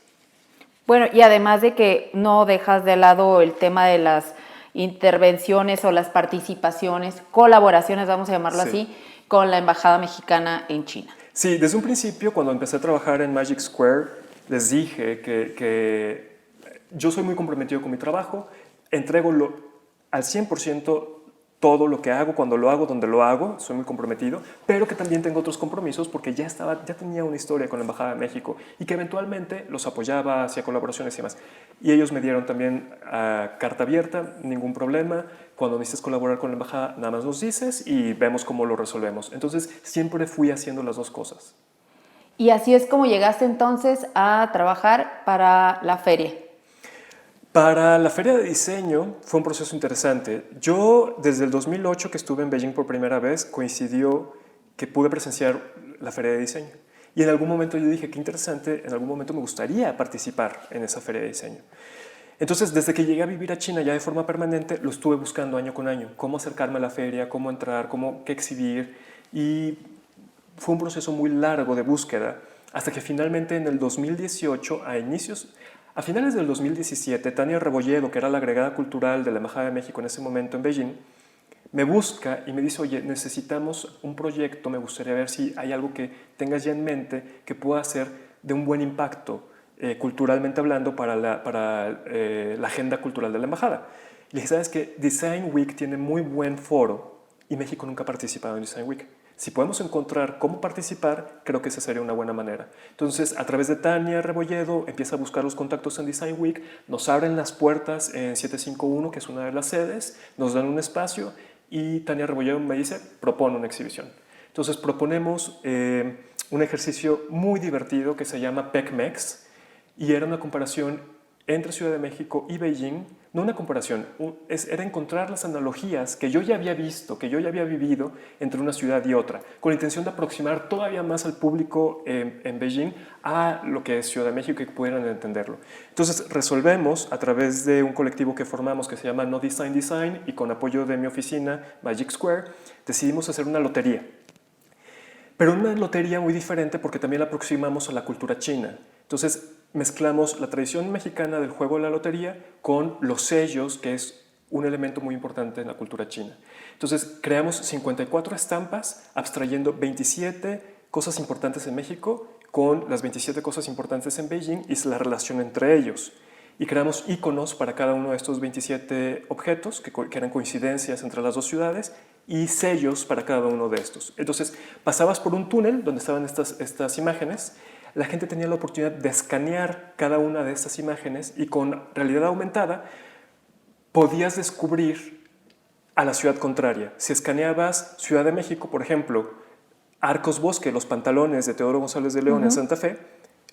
Bueno, y además de que no dejas de lado el tema de las intervenciones o las participaciones, colaboraciones, vamos a llamarlo así, con la Embajada Mexicana en China. Sí, desde un principio, cuando empecé a trabajar en Magic Square, les dije que yo soy muy comprometido con mi trabajo, entrego al 100% todo lo que hago, cuando lo hago, donde lo hago, soy muy comprometido, pero que también tengo otros compromisos porque ya tenía una historia con la Embajada de México y que eventualmente los apoyaba, hacía colaboraciones y demás. Y ellos me dieron también carta abierta, ningún problema, cuando necesites colaborar con la Embajada, nada más nos dices y vemos cómo lo resolvemos. Entonces, siempre fui haciendo las dos cosas. Y así es como llegaste entonces a trabajar para la feria. Para la feria de diseño fue un proceso interesante. Yo, desde el 2008 que estuve en Beijing por primera vez, coincidió que pude presenciar la feria de diseño. Y en algún momento yo dije, qué interesante, en algún momento me gustaría participar en esa feria de diseño. Entonces, desde que llegué a vivir a China ya de forma permanente, lo estuve buscando año con año. Cómo acercarme a la feria, cómo entrar, qué exhibir. Y fue un proceso muy largo de búsqueda, hasta que finalmente en el 2018, a finales del 2017, Tania Rebolledo, que era la agregada cultural de la Embajada de México en ese momento en Beijing, me busca y me dice, oye, necesitamos un proyecto, me gustaría ver si hay algo que tengas ya en mente que pueda ser de un buen impacto culturalmente hablando para la agenda cultural de la Embajada. Y le dije, ¿sabes qué? Design Week tiene muy buen foro y México nunca ha participado en Design Week. Si podemos encontrar cómo participar, creo que esa sería una buena manera. Entonces, a través de Tania Rebolledo, empieza a buscar los contactos en Design Week, nos abren las puertas en 751, que es una de las sedes, nos dan un espacio y Tania Rebolledo me dice, propone una exhibición. Entonces, proponemos un ejercicio muy divertido que se llama PECMEX y era una comparación entre Ciudad de México y Beijing, no una comparación, era encontrar las analogías que yo ya había visto, que yo ya había vivido entre una ciudad y otra, con la intención de aproximar todavía más al público en Beijing a lo que es Ciudad de México y que pudieran entenderlo. Entonces resolvemos a través de un colectivo que formamos que se llama No Design Design y con apoyo de mi oficina, Magic Square, decidimos hacer una lotería. Pero una lotería muy diferente porque también la aproximamos a la cultura china. Entonces mezclamos la tradición mexicana del juego de la lotería con los sellos, que es un elemento muy importante en la cultura china. Entonces creamos 54 estampas, abstrayendo 27 cosas importantes en México con las 27 cosas importantes en Beijing y la relación entre ellos. Y creamos iconos para cada uno de estos 27 objetos, que eran coincidencias entre las dos ciudades, y sellos para cada uno de estos. Entonces, pasabas por un túnel donde estaban estas imágenes, la gente tenía la oportunidad de escanear cada una de estas imágenes y con realidad aumentada podías descubrir a la ciudad contraria. Si escaneabas Ciudad de México, por ejemplo, Arcos Bosque, los pantalones de Teodoro González de León en Santa Fe,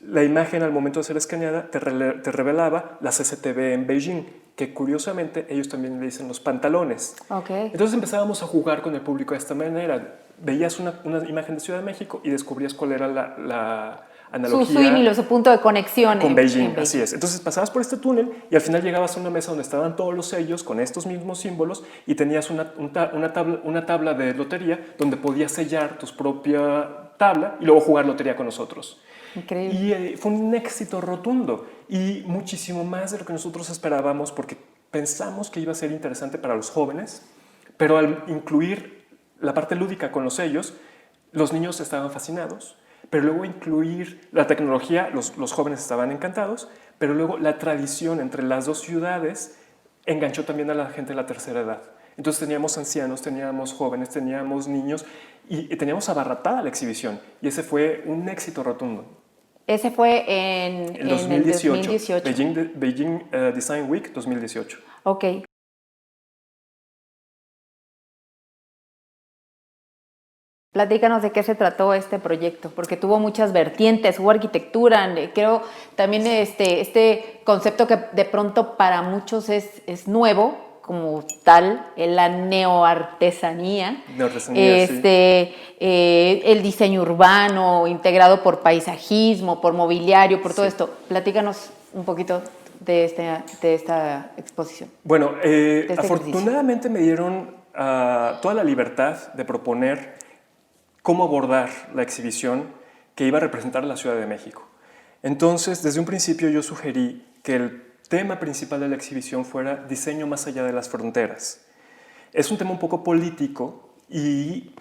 la imagen al momento de ser escaneada te revelaba la CCTV en Beijing, que curiosamente ellos también le dicen los pantalones. Okay. Entonces empezábamos a jugar con el público de esta manera. Veías una imagen de Ciudad de México y descubrías cuál era la analogía. Su punto de conexión con Beijing, así es. Entonces pasabas por este túnel y al final llegabas a una mesa donde estaban todos los sellos con estos mismos símbolos y tenías una tabla de lotería donde podías sellar tu propia tabla y luego jugar lotería con nosotros. Increíble. Y fue un éxito rotundo y muchísimo más de lo que nosotros esperábamos porque pensamos que iba a ser interesante para los jóvenes, pero al incluir la parte lúdica con los sellos, los niños estaban fascinados, pero luego incluir la tecnología, los jóvenes estaban encantados, pero luego la tradición entre las dos ciudades enganchó también a la gente de la tercera edad. Entonces teníamos ancianos, teníamos jóvenes, teníamos niños y teníamos abarratada la exhibición y ese fue un éxito rotundo. Ese fue en el 2018. Beijing Design Week 2018. Ok. Platícanos de qué se trató este proyecto, porque tuvo muchas vertientes, hubo arquitectura, creo también este concepto que de pronto para muchos es nuevo, como tal, la neoartesanía, sí. El diseño urbano integrado por paisajismo, por mobiliario, por todo esto. Platícanos un poquito de esta exposición. Bueno, afortunadamente me dieron toda la libertad de proponer cómo abordar la exhibición que iba a representar la Ciudad de México. Entonces, desde un principio yo sugerí que el tema principal de la exhibición fuera diseño más allá de las fronteras. Es un tema un poco político y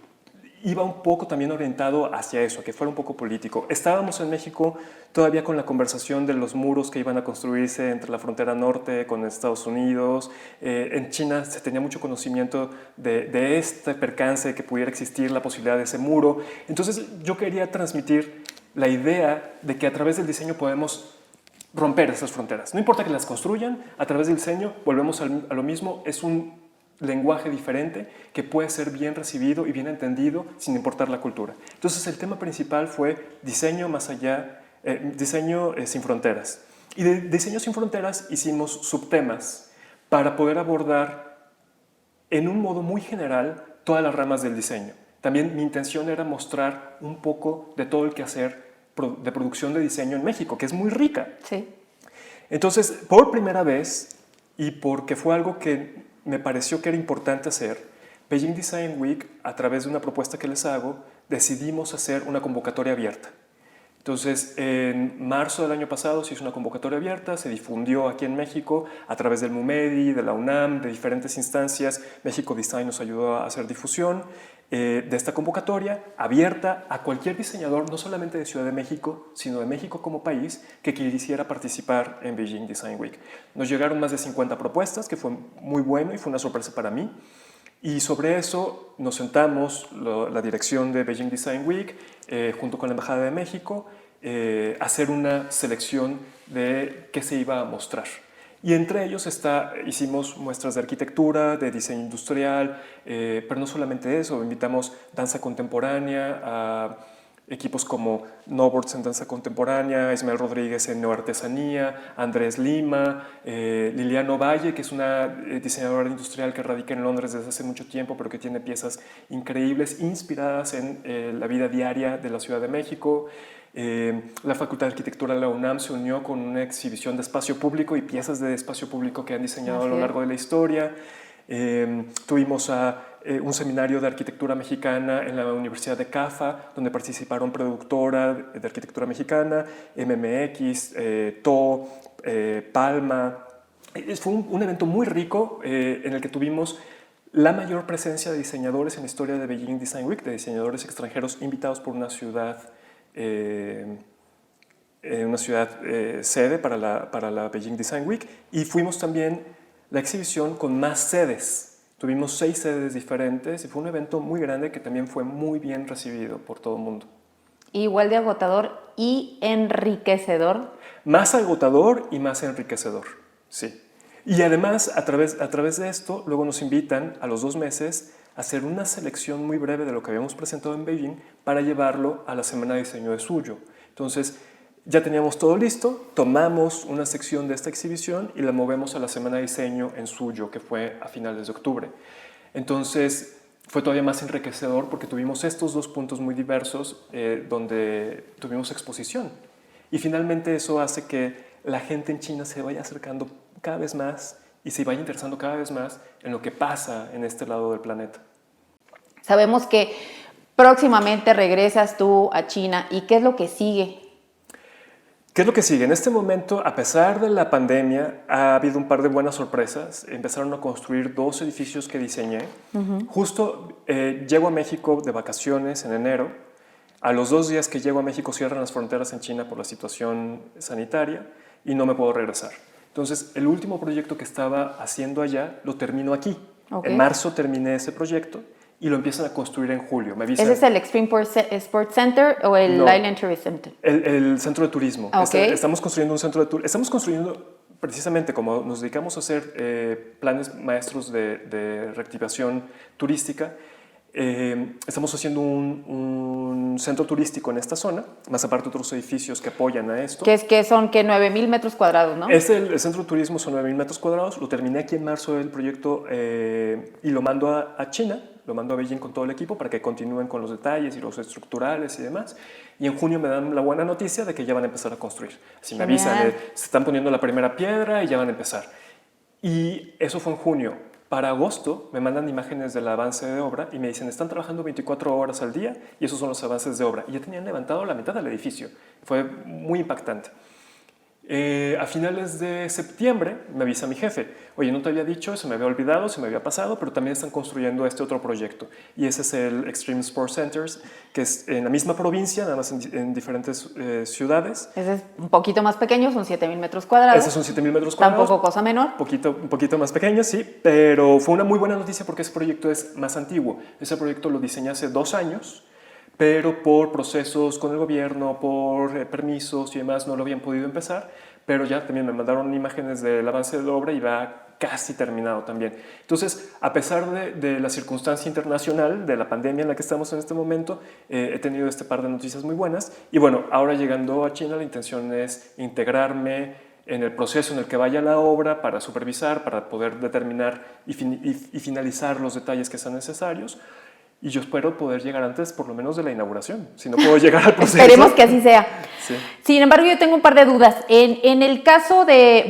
iba un poco también orientado hacia eso, a que fuera un poco político. Estábamos en México todavía con la conversación de los muros que iban a construirse entre la frontera norte con Estados Unidos. En China se tenía mucho conocimiento de este percance, de que pudiera existir la posibilidad de ese muro. Entonces yo quería transmitir la idea de que a través del diseño podemos romper esas fronteras. No importa que las construyan, a través del diseño volvemos a lo mismo, es un lenguaje diferente que puede ser bien recibido y bien entendido sin importar la cultura. Entonces el tema principal fue diseño más allá, diseño sin fronteras. Y de diseño sin fronteras hicimos subtemas para poder abordar en un modo muy general todas las ramas del diseño. También mi intención era mostrar un poco de todo el quehacer de producción de diseño en México, que es muy rica. Sí. Entonces, por primera vez, y porque fue algo que me pareció que era importante hacer, Beijing Design Week, a través de una propuesta que les hago, decidimos hacer una convocatoria abierta. Entonces, en marzo del año pasado se hizo una convocatoria abierta, se difundió aquí en México a través del MUMEDI, de la UNAM, de diferentes instancias. México Design nos ayudó a hacer difusión de esta convocatoria abierta a cualquier diseñador, no solamente de Ciudad de México, sino de México como país, que quisiera participar en Beijing Design Week. Nos llegaron más de 50 propuestas, que fue muy bueno y fue una sorpresa para mí. Y sobre eso nos sentamos, la dirección de Beijing Design Week, junto con la Embajada de México, a hacer una selección de qué se iba a mostrar. Y entre ellos hicimos muestras de arquitectura, de diseño industrial, pero no solamente eso, invitamos danza contemporánea a equipos como Nobords en danza contemporánea, Ismael Rodríguez en neoartesanía, Andrés Lima, Liliano Valle, que es una diseñadora industrial que radica en Londres desde hace mucho tiempo, pero que tiene piezas increíbles, inspiradas en la vida diaria de la Ciudad de México. La Facultad de Arquitectura de la UNAM se unió con una exhibición de espacio público y piezas de espacio público que han diseñado a lo largo de la historia. Tuvimos un seminario de arquitectura mexicana en la Universidad de CAFA, donde participaron productora de arquitectura mexicana, MMX, TO, Palma. Fue un evento muy rico en el que tuvimos la mayor presencia de diseñadores en la historia de Beijing Design Week, de diseñadores extranjeros invitados por una ciudad sede para la Beijing Design Week, y fuimos también la exhibición con más sedes. Tuvimos 6 sedes diferentes y fue un evento muy grande que también fue muy bien recibido por todo el mundo. Igual de agotador y enriquecedor. Más agotador y más enriquecedor, sí. Y además, a través de esto, luego nos invitan a los 2 meses a hacer una selección muy breve de lo que habíamos presentado en Beijing para llevarlo a la Semana de Diseño de Suyo. Entonces, ya teníamos todo listo, tomamos una sección de esta exhibición y la movemos a la Semana de Diseño en Suyo, que fue a finales de octubre. Entonces, fue todavía más enriquecedor porque tuvimos estos 2 puntos muy diversos donde tuvimos exposición. Y finalmente eso hace que la gente en China se vaya acercando cada vez más y se vaya interesando cada vez más en lo que pasa en este lado del planeta. Sabemos que próximamente regresas tú a China. ¿Y qué es lo que sigue? ¿Qué es lo que sigue? En este momento, a pesar de la pandemia, ha habido un par de buenas sorpresas. Empezaron a construir 2 edificios que diseñé. Justo llego a México de vacaciones en enero. A los 2 días que llego a México cierran las fronteras en China por la situación sanitaria y no me puedo regresar. Entonces, el último proyecto que estaba haciendo allá lo termino aquí. Okay. En marzo terminé ese proyecto y lo empiezan a construir en julio. Me avisan. ¿Ese es el Extreme Sports Center o el Island Tourist Center? El centro de turismo. Okay. Estamos construyendo un centro de turismo. Estamos construyendo, precisamente como nos dedicamos a hacer planes maestros de reactivación turística, estamos haciendo un centro turístico en esta zona, más aparte otros edificios que apoyan a esto. Que son 9,000 metros cuadrados, ¿no? El centro de turismo son 9,000 metros cuadrados. Lo terminé aquí en marzo del proyecto y lo mando a China, lo mando a Beijing con todo el equipo para que continúen con los detalles y los estructurales y demás. Y en junio me dan la buena noticia de que ya van a empezar a construir. Así me avisan, se están poniendo la primera piedra y ya van a empezar. Y eso fue en junio. Para agosto me mandan imágenes del avance de obra y me dicen, están trabajando 24 horas al día y esos son los avances de obra. Y ya tenían levantado la mitad del edificio. Fue muy impactante. A finales de septiembre me avisa mi jefe, oye, no te había dicho, se me había olvidado, se me había pasado, pero también están construyendo este otro proyecto. Y ese es el Extreme Sports Centers, que es en la misma provincia, nada más en diferentes ciudades. Ese es un poquito más pequeño, son 7,000 metros cuadrados. Esos son 7,000 metros cuadrados. Tampoco cosa menor. Un poquito más pequeño, sí, pero fue una muy buena noticia porque ese proyecto es más antiguo. Ese proyecto lo diseñé hace 2 años, pero por procesos con el gobierno, por permisos y demás, no lo habían podido empezar, pero ya también me mandaron imágenes del avance de la obra y va casi terminado también. Entonces, a pesar de la circunstancia internacional, de la pandemia en la que estamos en este momento, he tenido este par de noticias muy buenas y bueno, ahora llegando a China la intención es integrarme en el proceso en el que vaya la obra para supervisar, para poder determinar y finalizar los detalles que sean necesarios. Y yo espero poder llegar antes, por lo menos, de la inauguración. Si no puedo llegar al proceso. Esperemos que así sea. Sí. Sin embargo, yo tengo un par de dudas. En el caso de,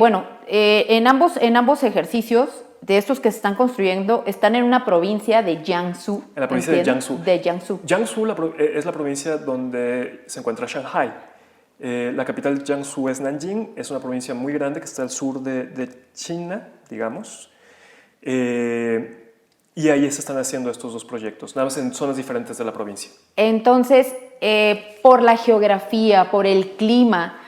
en ambos ejercicios, de estos que se están construyendo, están en una provincia de Jiangsu. En la provincia de Jiangsu. De Jiangsu. Jiangsu es la provincia donde se encuentra Shanghai. La capital Jiangsu es Nanjing, es una provincia muy grande que está al sur de China, digamos. Y ahí se están haciendo estos dos proyectos, nada más en zonas diferentes de la provincia. Entonces, por la geografía, por el clima,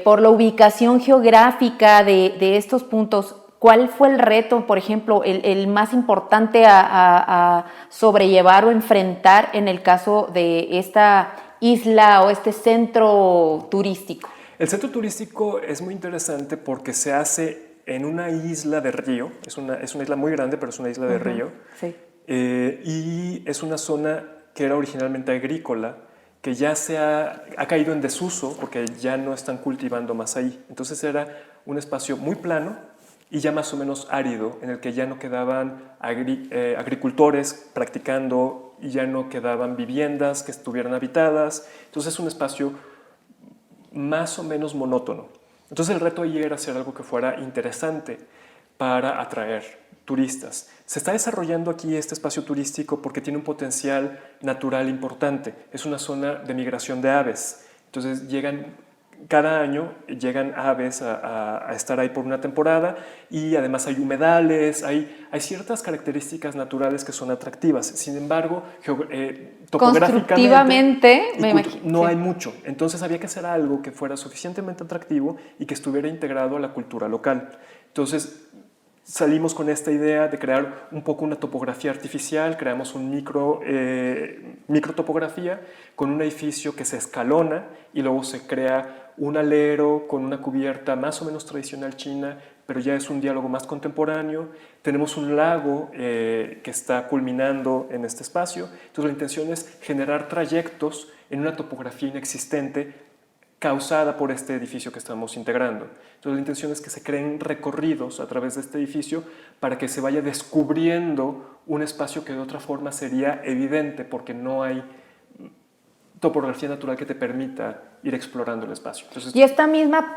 por la ubicación geográfica de estos puntos, ¿cuál fue el reto, por ejemplo, el más importante a sobrellevar o enfrentar en el caso de esta isla o este centro turístico? El centro turístico es muy interesante porque se hace en una isla de río, es una isla muy grande, pero es una isla de río, Sí. Y es una zona que era originalmente agrícola, que ya ha caído en desuso porque ya no están cultivando más ahí. Entonces era un espacio muy plano y ya más o menos árido, en el que ya no quedaban agricultores practicando y ya no quedaban viviendas que estuvieran habitadas. Entonces es un espacio más o menos monótono. Entonces el reto ahí era hacer algo que fuera interesante para atraer turistas. Se está desarrollando aquí este espacio turístico porque tiene un potencial natural importante. Es una zona de migración de aves. Entonces cada año llegan aves a estar ahí por una temporada y además hay humedales, hay ciertas características naturales que son atractivas. Sin embargo, Constructivamente, me imagino, no sí. hay mucho. Entonces había que hacer algo que fuera suficientemente atractivo y que estuviera integrado a la cultura local. Entonces salimos con esta idea de crear un poco una topografía artificial, creamos un microtopografía con un edificio que se escalona y luego se crea un alero con una cubierta más o menos tradicional china, pero ya es un diálogo más contemporáneo. Tenemos un lago que está culminando en este espacio. Entonces la intención es generar trayectos en una topografía inexistente causada por este edificio que estamos integrando. Entonces la intención es que se creen recorridos a través de este edificio para que se vaya descubriendo un espacio que de otra forma sería evidente porque no hay topografía natural que te permita ir explorando el espacio. Entonces, y esta misma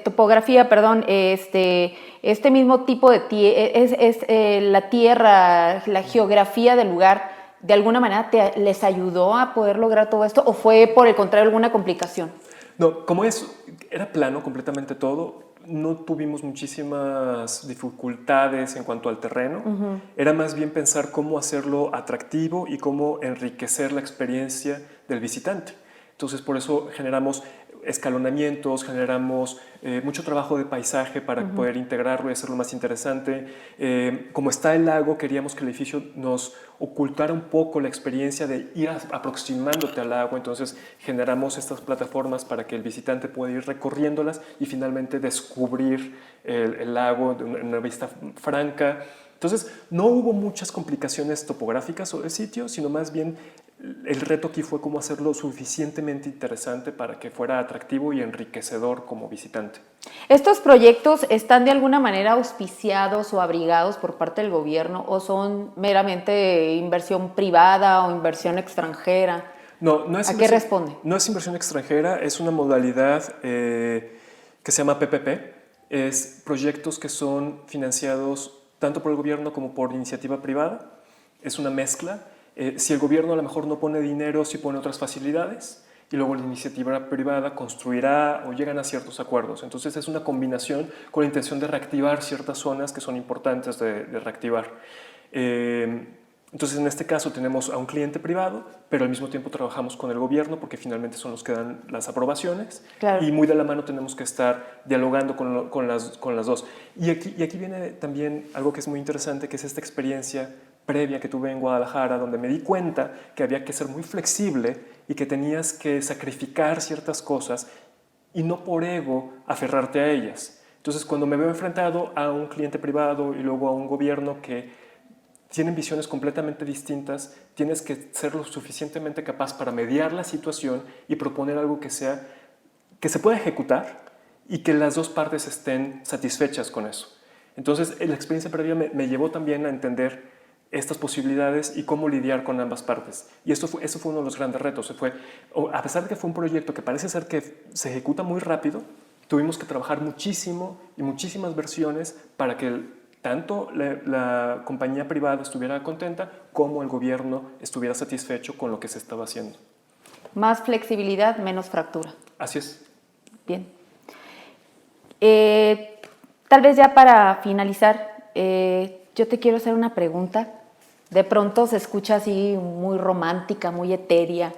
topografía, perdón, este mismo tipo de la tierra, la geografía del lugar, ¿de alguna manera les ayudó a poder lograr todo esto o fue por el contrario alguna complicación? No, como era plano completamente todo, no tuvimos muchísimas dificultades en cuanto al terreno. Era más bien pensar cómo hacerlo atractivo y cómo enriquecer la experiencia del visitante. Entonces, por eso generamos escalonamientos, generamos mucho trabajo de paisaje para poder integrarlo y hacerlo más interesante. Como está el lago, queríamos que el edificio nos ocultara un poco la experiencia de ir aproximándote al lago, entonces generamos estas plataformas para que el visitante pueda ir recorriéndolas y finalmente descubrir el lago en una vista franca. Entonces, no hubo muchas complicaciones topográficas sobre el sitio, sino más bien el reto aquí fue cómo hacerlo suficientemente interesante para que fuera atractivo y enriquecedor como visitante. ¿Estos proyectos están de alguna manera auspiciados o abrigados por parte del gobierno o son meramente inversión privada o inversión extranjera? No, no es ¿A qué responde? No es inversión extranjera, es una modalidad que se llama PPP. Es proyectos que son financiados tanto por el gobierno como por iniciativa privada. Es una mezcla. Si el gobierno a lo mejor no pone dinero, sí pone otras facilidades y luego la iniciativa privada construirá o llegan a ciertos acuerdos. Entonces es una combinación con la intención de reactivar ciertas zonas que son importantes de reactivar. Entonces en este caso tenemos a un cliente privado, pero al mismo tiempo trabajamos con el gobierno porque finalmente son los que dan las aprobaciones. Claro. Y muy de la mano tenemos que estar dialogando con las dos. Y aquí viene también algo que es muy interesante, que es esta experiencia previa que tuve en Guadalajara, donde me di cuenta que había que ser muy flexible y que tenías que sacrificar ciertas cosas y no por ego aferrarte a ellas. Entonces, cuando me veo enfrentado a un cliente privado y luego a un gobierno que tienen visiones completamente distintas, tienes que ser lo suficientemente capaz para mediar la situación y proponer algo que se pueda ejecutar y que las dos partes estén satisfechas con eso. Entonces, la experiencia previa me llevó también a entender estas posibilidades y cómo lidiar con ambas partes. Y eso fue uno de los grandes retos. A pesar de que fue un proyecto que parece ser que se ejecuta muy rápido, tuvimos que trabajar muchísimo y muchísimas versiones para que tanto la compañía privada estuviera contenta como el gobierno estuviera satisfecho con lo que se estaba haciendo. Más flexibilidad, menos fractura. Así es. Bien. Tal vez ya para finalizar, yo te quiero hacer una pregunta. De pronto se escucha así muy romántica, muy etérea,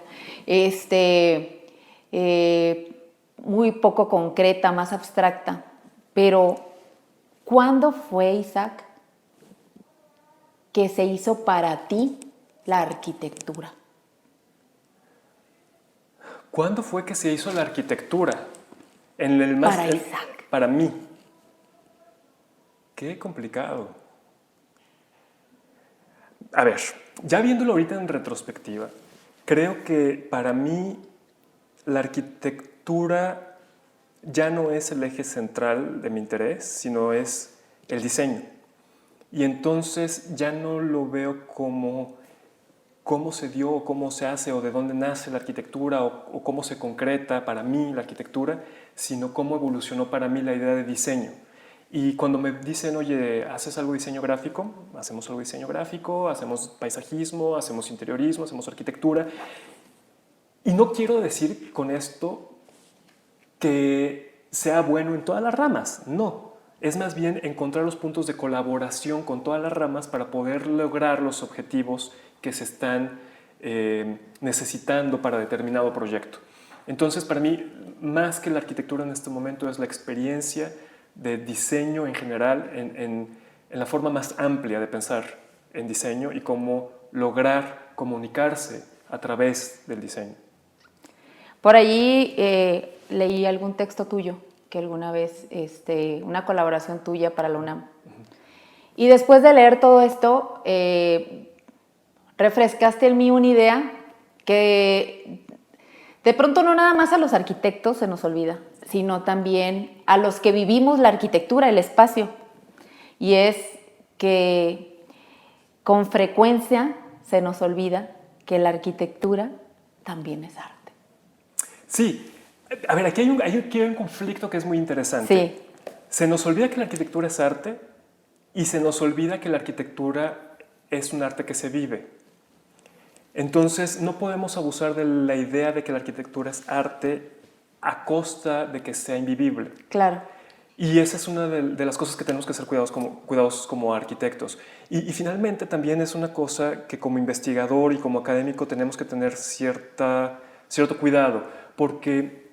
muy poco concreta, más abstracta. Pero, ¿cuándo fue, Isaac, que se hizo para ti la arquitectura? ¿Cuándo fue que se hizo la arquitectura? En el más, Para Isaac. para mí. Qué complicado. A ver, ya viéndolo ahorita en retrospectiva, creo que para mí la arquitectura ya no es el eje central de mi interés, sino es el diseño. Y entonces ya no lo veo como cómo se dio, o cómo se hace, o de dónde nace la arquitectura, o cómo se concreta para mí la arquitectura, sino cómo evolucionó para mí la idea de diseño. Y cuando me dicen, oye, ¿haces algo de diseño gráfico? Hacemos algo de diseño gráfico, hacemos paisajismo, hacemos interiorismo, hacemos arquitectura. Y no quiero decir con esto que sea bueno en todas las ramas, no. Es más bien encontrar los puntos de colaboración con todas las ramas para poder lograr los objetivos que se están necesitando para determinado proyecto. Entonces, para mí, más que la arquitectura en este momento es la experiencia de diseño en general, en la forma más amplia de pensar en diseño y cómo lograr comunicarse a través del diseño. Por allí leí algún texto tuyo, que alguna vez, una colaboración tuya para la UNAM. Y después de leer todo esto, refrescaste en mí una idea que de pronto no nada más a los arquitectos se nos olvida, sino también a los que vivimos la arquitectura, el espacio. Y es que con frecuencia se nos olvida que la arquitectura también es arte. Sí, a ver, aquí hay un conflicto que es muy interesante. Sí. Se nos olvida que la arquitectura es arte y se nos olvida que la arquitectura es un arte que se vive. Entonces, no podemos abusar de la idea de que la arquitectura es arte a costa de que sea invivible. Claro. Y esa es una de las cosas que tenemos que ser cuidadosos como arquitectos. Y finalmente también es una cosa que como investigador y como académico tenemos que tener cierto cuidado, porque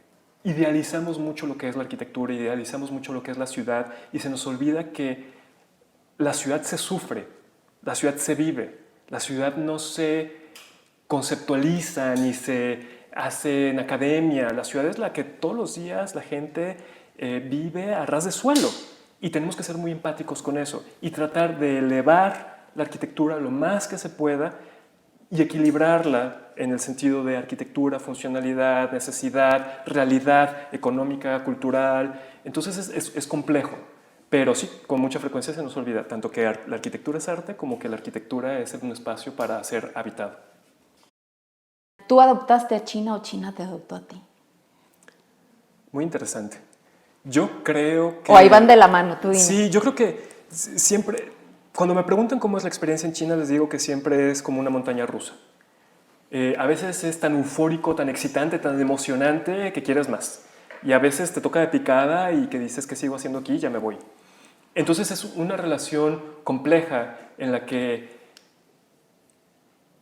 idealizamos mucho lo que es la arquitectura, idealizamos mucho lo que es la ciudad y se nos olvida que la ciudad se sufre, la ciudad se vive, la ciudad no se conceptualiza ni se hace en academia, la ciudad es la que todos los días la gente vive a ras de suelo y tenemos que ser muy empáticos con eso y tratar de elevar la arquitectura lo más que se pueda y equilibrarla en el sentido de arquitectura, funcionalidad, necesidad, realidad económica, cultural. Entonces es complejo, pero sí, con mucha frecuencia se nos olvida tanto que la arquitectura es arte como que la arquitectura es un espacio para ser habitado. ¿Tú adoptaste a China o China te adoptó a ti? Muy interesante. Yo creo que... O ahí van de la mano, tú dime. Sí, yo creo que siempre, cuando me preguntan cómo es la experiencia en China, les digo que siempre es como una montaña rusa. A veces es tan eufórico, tan excitante, tan emocionante que quieres más. Y a veces te toca de picada y que dices que sigo haciendo aquí, ya me voy. Entonces es una relación compleja en la que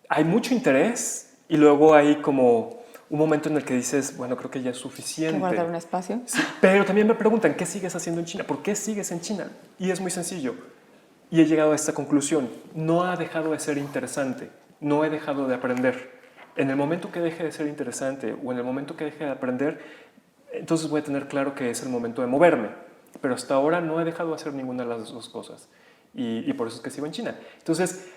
hay mucho interés y luego hay como un momento en el que dices, bueno, creo que ya es suficiente. ¿Que guardar un espacio? Sí, pero también me preguntan, ¿qué sigues haciendo en China? ¿Por qué sigues en China? Y es muy sencillo. Y he llegado a esta conclusión. No ha dejado de ser interesante. No he dejado de aprender. En el momento que deje de ser interesante o en el momento que deje de aprender, entonces voy a tener claro que es el momento de moverme. Pero hasta ahora no he dejado de hacer ninguna de las dos cosas. Y por eso es que sigo en China. Entonces,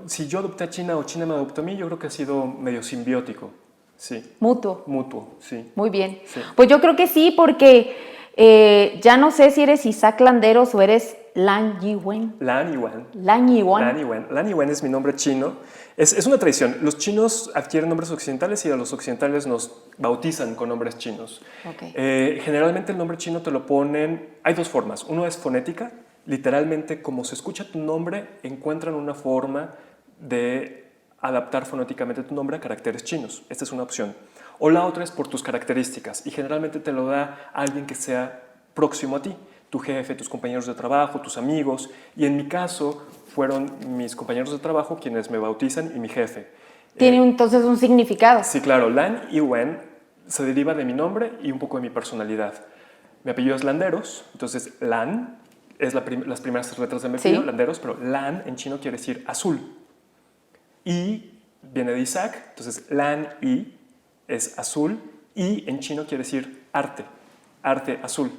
si yo adopté a China o China me adoptó a mí, yo creo que ha sido medio simbiótico. Sí. Mutuo. Mutuo, sí. Muy bien. Sí. Pues yo creo que sí, porque ya no sé si eres Isaac Landeros o eres Lan Yiwen. Lan Yiwen. Lan Yiwen. Lan Yiwen. Lan Yiwen es mi nombre chino. Es una tradición. Los chinos adquieren nombres occidentales y a los occidentales nos bautizan con nombres chinos. Okay. Generalmente el nombre chino te lo ponen... Hay dos formas. Uno es fonética. Literalmente, como se escucha tu nombre, encuentran una forma de adaptar fonéticamente tu nombre a caracteres chinos. Esta es una opción. O la otra es por tus características y generalmente te lo da alguien que sea próximo a ti, tu jefe, tus compañeros de trabajo, tus amigos, y en mi caso fueron mis compañeros de trabajo quienes me bautizan y mi jefe. Tiene entonces un significado. Sí, claro, Lan y Wen se deriva de mi nombre y un poco de mi personalidad. Mi apellido es Landeros, entonces Lan es las primeras letras de mi apellido, Sí. Landeros, pero Lan en chino quiere decir azul. Y viene de Isaac, entonces Lan y es azul, y en chino quiere decir arte, arte azul.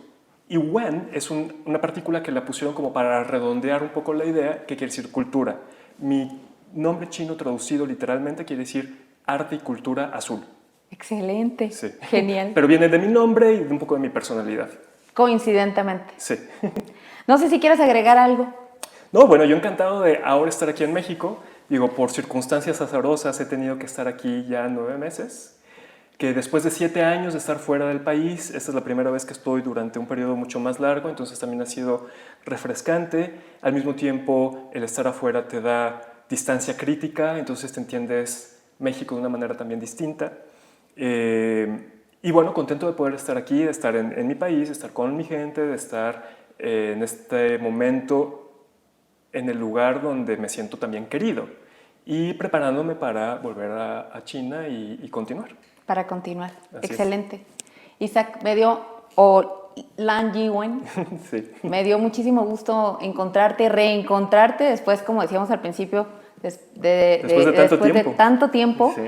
Y Wen es una partícula que la pusieron como para redondear un poco la idea, que quiere decir cultura. Mi nombre chino traducido literalmente quiere decir arte y cultura azul. Excelente. Sí. Genial. Pero viene de mi nombre y de un poco de mi personalidad. Coincidentemente. Sí. No sé si quieres agregar algo. No, bueno, yo encantado de ahora estar aquí en México. Digo, por circunstancias azarosas he tenido que estar aquí ya 9 meses. Que después de 7 años de estar fuera del país, esta es la primera vez que estoy durante un periodo mucho más largo, entonces también ha sido refrescante. Al mismo tiempo, el estar afuera te da distancia crítica, entonces te entiendes México de una manera también distinta. Y bueno, contento de poder estar aquí, de estar en mi país, de estar con mi gente, de estar en este momento en el lugar donde me siento también querido y preparándome para volver a China y continuar. Para continuar. Así Excelente. Isaac, me dio, o Lan Yiwen, Sí. me dio muchísimo gusto encontrarte, reencontrarte después, como decíamos al principio, Después de tanto tiempo. Sí.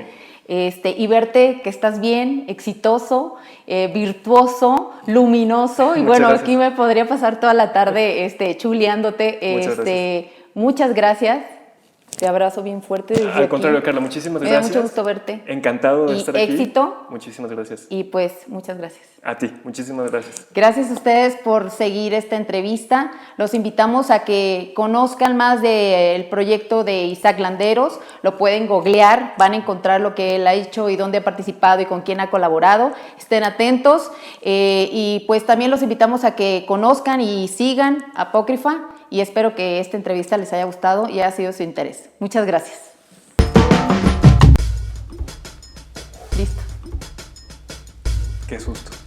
Y verte que estás bien, exitoso, virtuoso, luminoso. Y Muchas bueno, gracias. aquí me podría pasar toda la tarde chuleándote. Muchas gracias. Muchas gracias. Te abrazo bien fuerte desde Al aquí. contrario, Carla, muchísimas Me dio gracias. mucho gusto verte. Encantado de Y estar aquí. éxito. Muchísimas gracias. Y pues, muchas gracias. A ti, muchísimas gracias. Gracias a ustedes por seguir esta entrevista. Los invitamos a que conozcan más del proyecto de Isaac Landeros. Lo pueden googlear, van a encontrar lo que él ha hecho y dónde ha participado y con quién ha colaborado. Estén atentos. Y pues también los invitamos a que conozcan y sigan Apócrifa. Y espero que esta entrevista les haya gustado y haya sido de su interés. Muchas gracias. Listo. Qué susto.